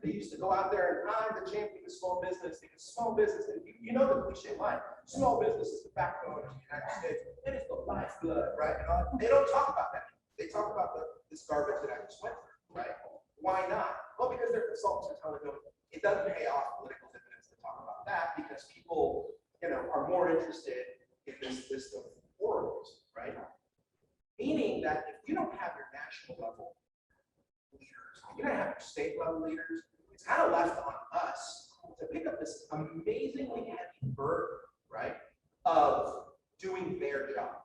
they used to go out there and I'm the champion of small business because small business, and you know the cliche line, small business is the backbone of the United States. It is the lifeblood, right? And they don't talk about that. They talk about this garbage that I just went through, right? Why not? Well, because their consultants are telling them it doesn't pay off political dividends to talk about that because people, are more interested in this list of horrors, right? Meaning that if you don't have your national level leaders, if you don't have your state level leaders, it's kind of left on us to pick up this amazingly heavy burden, right, of doing their job.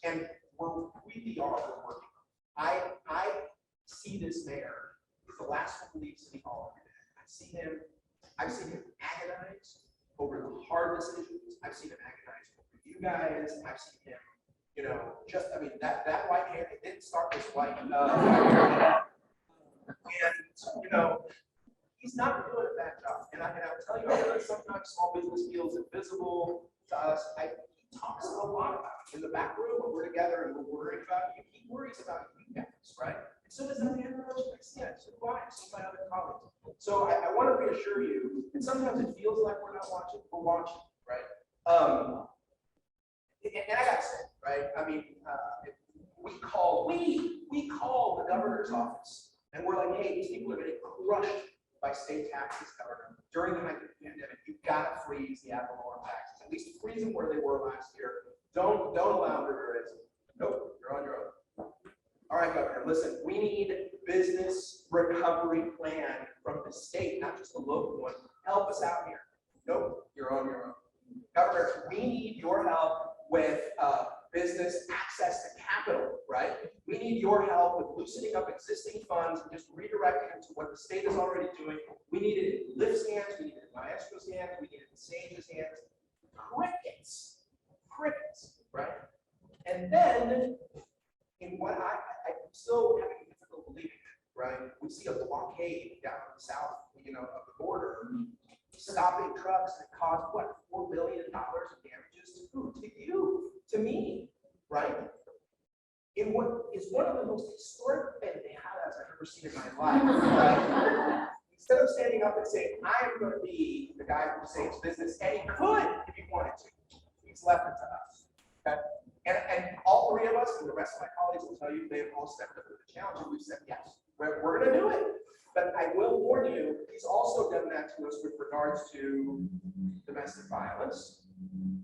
And we're working on. I see this mayor, he's the last one to leave City Hall. I've seen him agonize over the hard decisions. I've seen him agonize over you guys. I've seen him, that white hair, it didn't start this white. And, he's not doing a bad job. And I will tell you, I know sometimes small business feels invisible to us. He talks a lot about it. In the back room, when we're together and we're worried about you, he worries about you guys, right? And so does every other person I see. So do I, so my other colleagues. So I want to reassure you, and sometimes it feels like we're not watching, we're watching, right? And I gotta say, right? I mean, we call the governor's office, and we're like, hey, these people are getting crushed by state taxes, governor. During the height of the pandemic, you've got to freeze the ad valorem taxes. At least freeze them where they were last year. Don't allow rigorous. Nope, you're on your own. All right, Governor, listen, we need business recovery plan from the state, not just the local one. Help us out here. Nope, you're on your own. Governor, we need your help with business access to capital, right? We need your help with loosening up existing funds and just redirecting them to what the state is already doing. We need it in Lyft's hands, we need it in Maestro's hands, we need it in Sage's hands. Crickets, right? And then, in what I'm still having difficult believing it, right? We see a blockade down in the south, of the border, stopping trucks that caused what, $4 billion of damages to who? To you, to me, right? In what is one of the most historic pendejadas I've ever seen in my life, right? Instead of standing up and saying, I am going to be the guy who saves business, and he could if he wanted to, he's left it to us. Okay? And all three of us and the rest of my colleagues will tell you they've all stepped up to the challenge and we've said, yes, we're going to do it. But I will warn you, he's also done that to us with regards to domestic violence,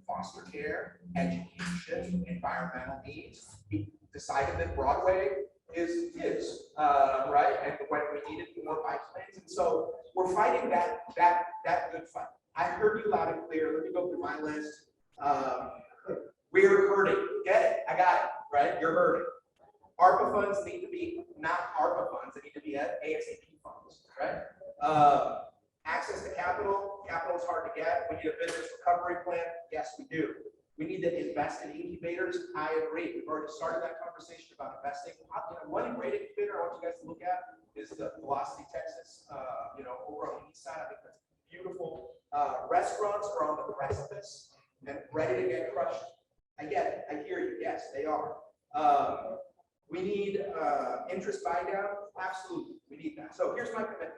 foster care, education, environmental needs. He decided that Broadway is his, right? And when we needed more bike lanes. And so we're fighting that good fight. I heard you loud and clear. Let me go through my list. We're hurting. Get it? I got it, right? You're hurting. ARPA funds need to be not ARPA funds. They need to be ASAP funds, right? Access to capital. Capital is hard to get. We need a business recovery plan. Yes, we do. We need to invest in incubators. I agree. We've already started that conversation about investing. One great incubator I want you guys to look at is the Velocity, Texas, over on the east side. I think that's beautiful. Restaurants are on the precipice. and ready to get crushed. I get it, I hear you, yes, they are. We need interest buy down, absolutely, we need that. So here's my commitment.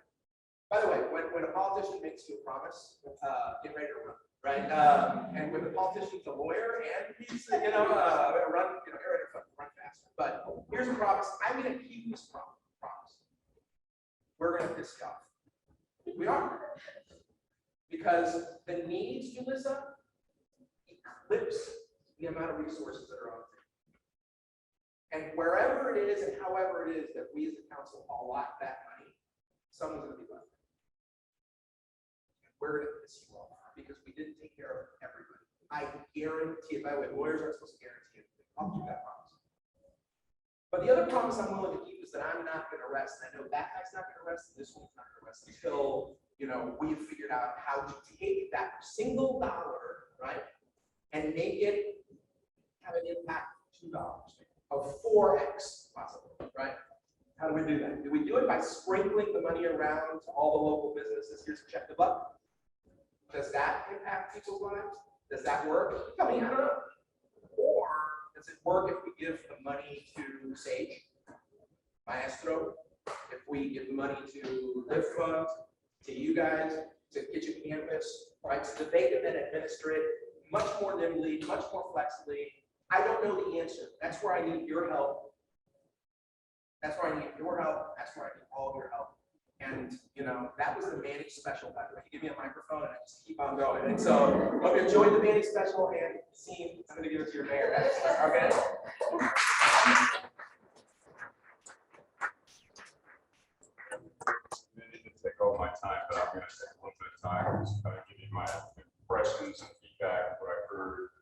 By the way, when a politician makes you a promise, get ready to run, right? And when the politician's a lawyer and he's, run, get ready to run faster. But here's a promise, I'm gonna keep this promise. We're gonna piss you off. We are. Because the needs, Julissa, eclipse the amount of resources that are on the table. And wherever it is and however it is that we as a council allot that money, someone's gonna be left. We're gonna piss you off because we didn't take care of everybody. I guarantee it. By the way, lawyers aren't supposed to guarantee it. I'll keep that promise. But the other promise I'm willing to keep is that I'm not gonna rest. And I know that guy's not gonna rest, and this one's not gonna rest until, we've figured out how to take that single dollar, right, and make it have an impact of $2, of 4x possibly, right? How do we do that? Do we do it by sprinkling the money around to all the local businesses? Here's a check the buck. Does that impact people's lives? Does that work? Tell me, I don't know. Or does it work if we give the money to Sage, Maestro, if we give the money to Lift Fund, to you guys, to Kitchen Canvas, right? So that they can then administer it much more nimbly, much more flexibly. I don't know the answer. That's where I need your help. That's where I need your help. That's where I need all of your help. And, that was the Manning special, by the way. You give me a microphone and I just keep on going. And so, hope you enjoyed the Manning special and scene. I'm going to give it to your mayor next. Okay? Take all my time, but I'm going to take a little bit of time just kind of give you my impressions and feedback, what I heard,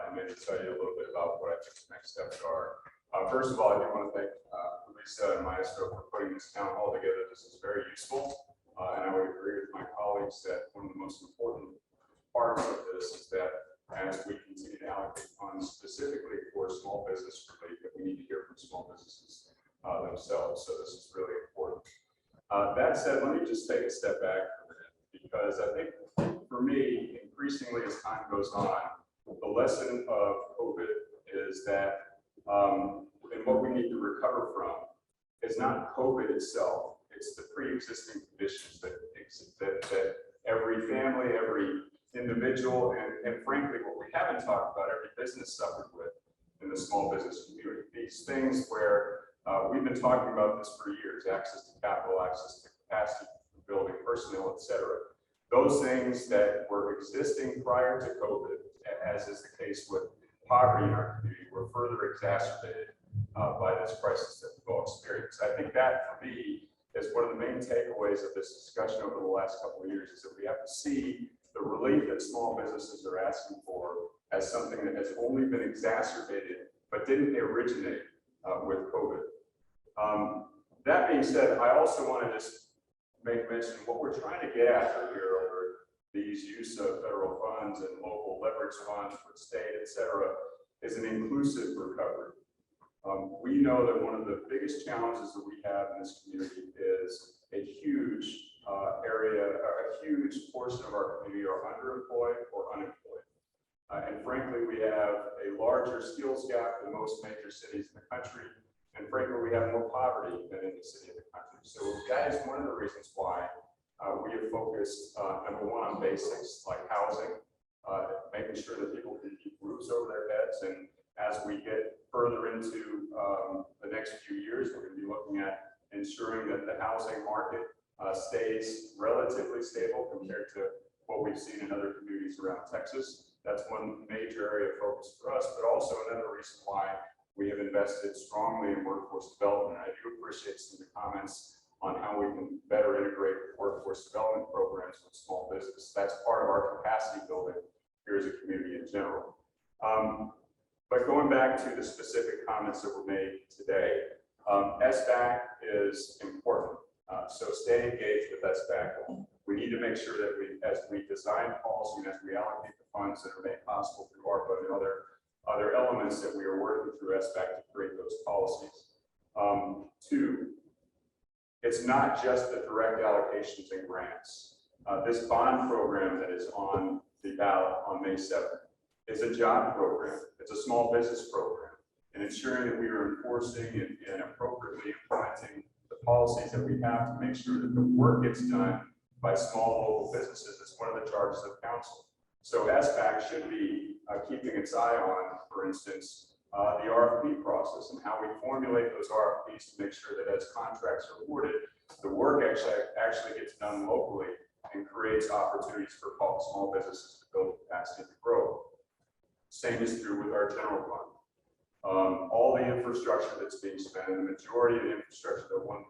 and maybe tell you a little bit about what I think the next steps are. First of all, I do want to thank Lisa and Maestro for putting this town hall together. This is very useful, and I would agree with my colleagues that one of the most important parts of this is that as we continue to allocate funds specifically for small business relief, that we need to hear from small businesses themselves. So this is really important. That said, let me just take a step back for a minute, because I think for me, increasingly as time goes on, the lesson of COVID is that, and what we need to recover from is not COVID itself, it's the pre-existing conditions that every family, every individual, and frankly, what we haven't talked about, every business suffered with in the small business community. These things where we've been talking about this for years: access to capital, access to capacity for building, personnel, et cetera. Those things that were existing prior to COVID, as is the case with poverty in our community, were further exacerbated by this crisis that we've all experienced. I think that, for me, is one of the main takeaways of this discussion over the last couple of years, is that we have to see the relief that small businesses are asking for as something that has only been exacerbated, but didn't originate with COVID. That being said, I also want to just make mention of what we're trying to get after here over these use of federal funds and local leverage funds with state, et cetera, is an inclusive recovery. We know that one of the biggest challenges that we have in this community is a huge a huge portion of our community are underemployed or unemployed. And frankly, we have a larger skills gap than most major cities in the country. And frankly, we have more poverty than any city in the country. So that is one of the reasons why we have focused, number one, on basics like housing, making sure that people can keep roofs over their heads. And as we get further into the next few years, we're going to be looking at ensuring that the housing market stays relatively stable compared to what we've seen in other communities around Texas. That's one major area of focus for us, but also another reason why we have invested strongly in workforce development. I do appreciate some of the comments on how we can better integrate workforce development programs with small business. That's part of our capacity building here as a community in general. But going back to the specific comments that were made today, SBAC is important. So stay engaged with SBAC. We need to make sure that as we design policy and as we allocate the funds that are made possible through ARPA and other elements that we are working through SBAC to create those policies. Two, it's not just the direct allocations and grants. This bond program that is on the ballot on May 7th is a job program. It's a small business program, and ensuring that we are enforcing and appropriately implementing the policies that we have to make sure that the work gets done by small local businesses is one of the charges of council. So SBAC should be keeping its eye on, for instance, the RFP process and how we formulate those RFPs to make sure that as contracts are awarded, the work actually gets done locally and creates opportunities for small businesses to build capacity to grow. Same is true with our general fund. All the infrastructure that's being spent, and the majority of the infrastructure, the $1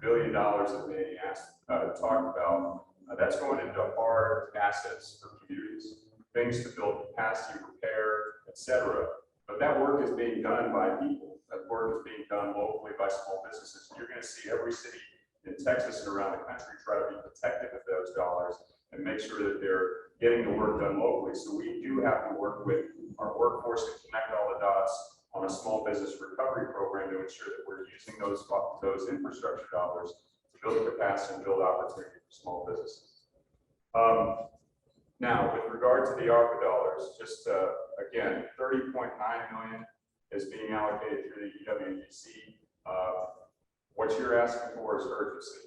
billion that Manny talked about, that's going into hard assets for communities, things to build capacity, repair, etc. But that work is being done by people. That work is being done locally by small businesses. You're going to see every city in Texas and around the country try to be protective of those dollars and make sure that they're getting the work done locally. So we do have to work with our workforce to connect all the dots on a small business recovery program to ensure that we're using those infrastructure dollars to build capacity and build opportunity for small businesses. Now, with regard to the ARPA dollars, just again, $30.9 million is being allocated through the EWDC. What you're asking for is urgency.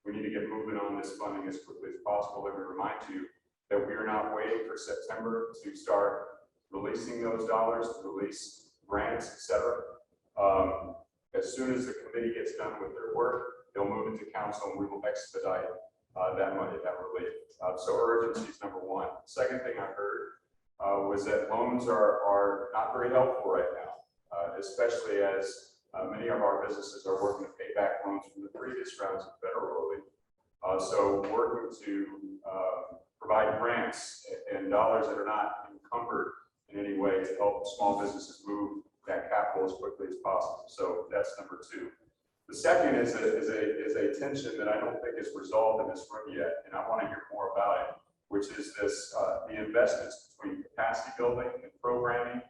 We need to get moving on this funding as quickly as possible. Let me remind you that we are not waiting for September to start releasing those dollars, to release grants, etc. As soon as the committee gets done with their work, they'll move into council and we will expedite that money, that relief. So urgency is number one. Second thing I heard was that loans are not very helpful right now, especially as many of our businesses are working to pay back loans from the previous rounds of federal relief. So working to provide grants and dollars that are not encumbered in any way to help small businesses move that capital as quickly as possible. So that's number two. The second is a tension that I don't think is resolved in this room yet, and I want to hear more about it, which is this the investments between capacity building and programming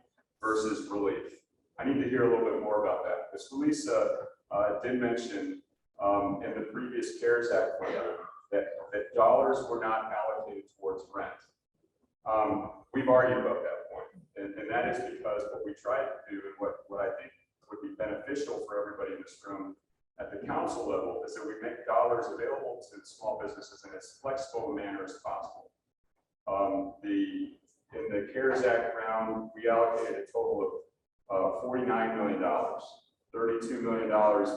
versus relief. I need to hear a little bit more about that. Because Lisa did mention in the previous CARES Act that dollars were not allocated towards rent. We've argued about that point, and that is because what we tried to do and what I think would be beneficial for everybody in this room at the council level is that we make dollars available to small businesses in as flexible a manner as possible. In the CARES Act round, we allocated a total of $49 million, $32 million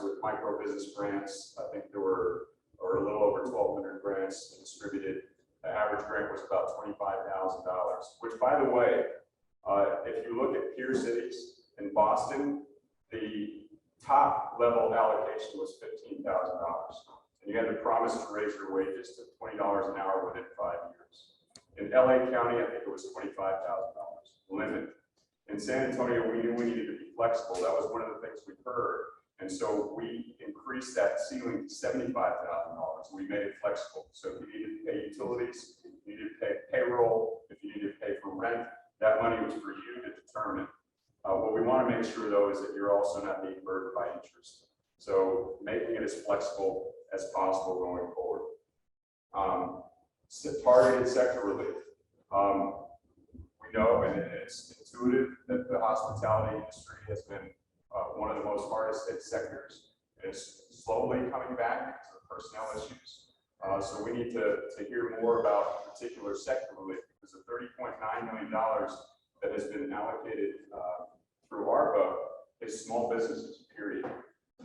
with micro business grants. I think there were a little over 1,200 grants distributed. The average grant was about $25,000, which, by the way, if you look at peer cities in Boston, the top level allocation was $15,000. And you had to promise to raise your wages to $20 an hour within 5 years. In LA County, I think it was $25,000 limit. In San Antonio, we knew we needed to be flexible. That was one of the things we heard. And so we increased that ceiling to $75,000. We made it flexible. So if you needed to pay utilities, if you needed to pay payroll, if you needed to pay for rent, that money was for you to determine. What we want to make sure, though, is that you're also not being burdened by interest. So making it as flexible as possible going forward. Targeted sector relief. We know, and it's intuitive, that the hospitality industry has been one of the most hardest hit sectors. It's slowly coming back because of personnel issues. So we need to hear more about particular sector relief, because the $30.9 million that has been allocated through ARPA is small businesses, period.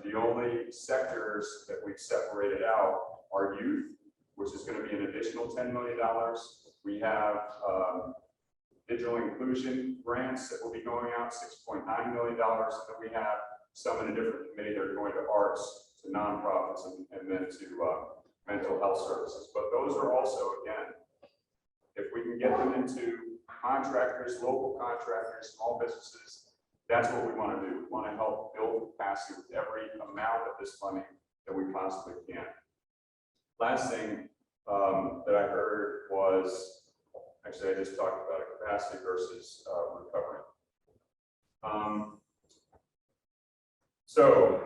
The only sectors that we've separated out are youth, which is going to be an additional $10 million. We have digital inclusion grants that will be going out, $6.9 million. And then we have some in a different committee that are going to arts, to nonprofits, and then to mental health services. But those are also, again, if we can get them into contractors, local contractors, small businesses, that's what we want to do. We want to help build capacity with every amount of this funding that we possibly can. Last thing that I heard was, actually, I just talked about it, capacity versus recovery. So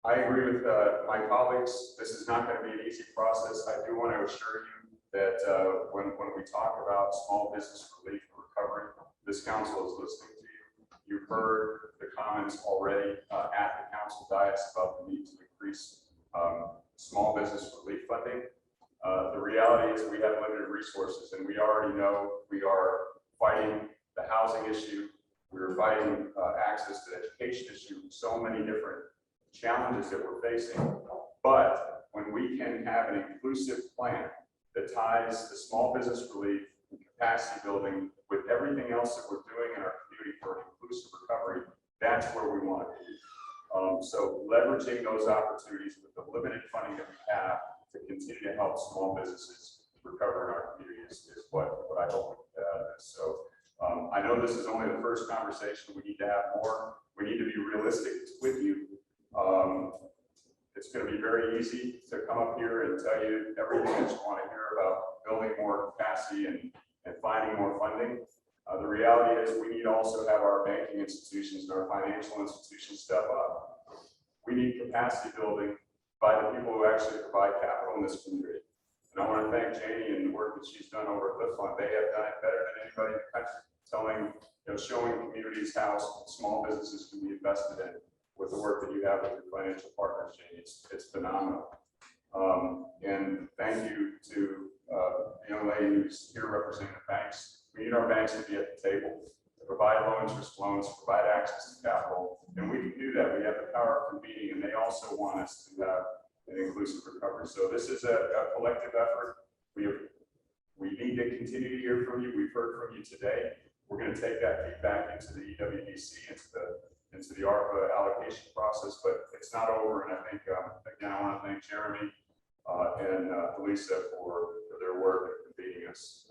I agree with my colleagues. This is not going to be an easy process. I do want to assure you that when we talk about small business relief and council is listening to you. You've heard the comments already at the council dais about the need to increase small business relief funding. The reality is we have limited resources, and we already know we are fighting the housing issue. We're fighting access to education issue, so many different challenges that we're facing. But when we can have an inclusive plan that ties the small business relief and capacity building with everything else that we're doing in our community for an inclusive recovery, that's where we want to be. So leveraging those opportunities with the limited funding that we have to continue to help small businesses recover in our community is what I hope is. So I know this is only the first conversation. We need to have more. We need to be realistic with you. It's going to be very easy to come up here and tell you everything that you want to hear about building more capacity and finding more funding. The reality is we need to also have our banking institutions and our financial institutions step up. We need capacity building by the people who actually provide capital in this community. And I want to thank Janie and the work that she's done over at Lift Fund. They have done it better than anybody in the country, showing communities how small businesses can be invested in with the work that you have with your financial partners, Janie. It's phenomenal. And thank you to the young lady who's here representing the banks. We need our banks to be at the table, to provide low interest loans, to provide access to capital. And we can do that. We have the power of convening, and they also want us to have an inclusive recovery. So this is a collective effort. We need to continue to hear from you. We've heard from you today. We're going to take that feedback into the EWDC, into the ARPA allocation process, but it's not over. And I think, again, I want to thank Jeremy and Lisa for their work at convening us.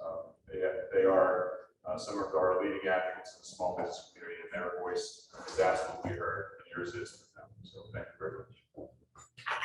They are some of our leading advocates in the small business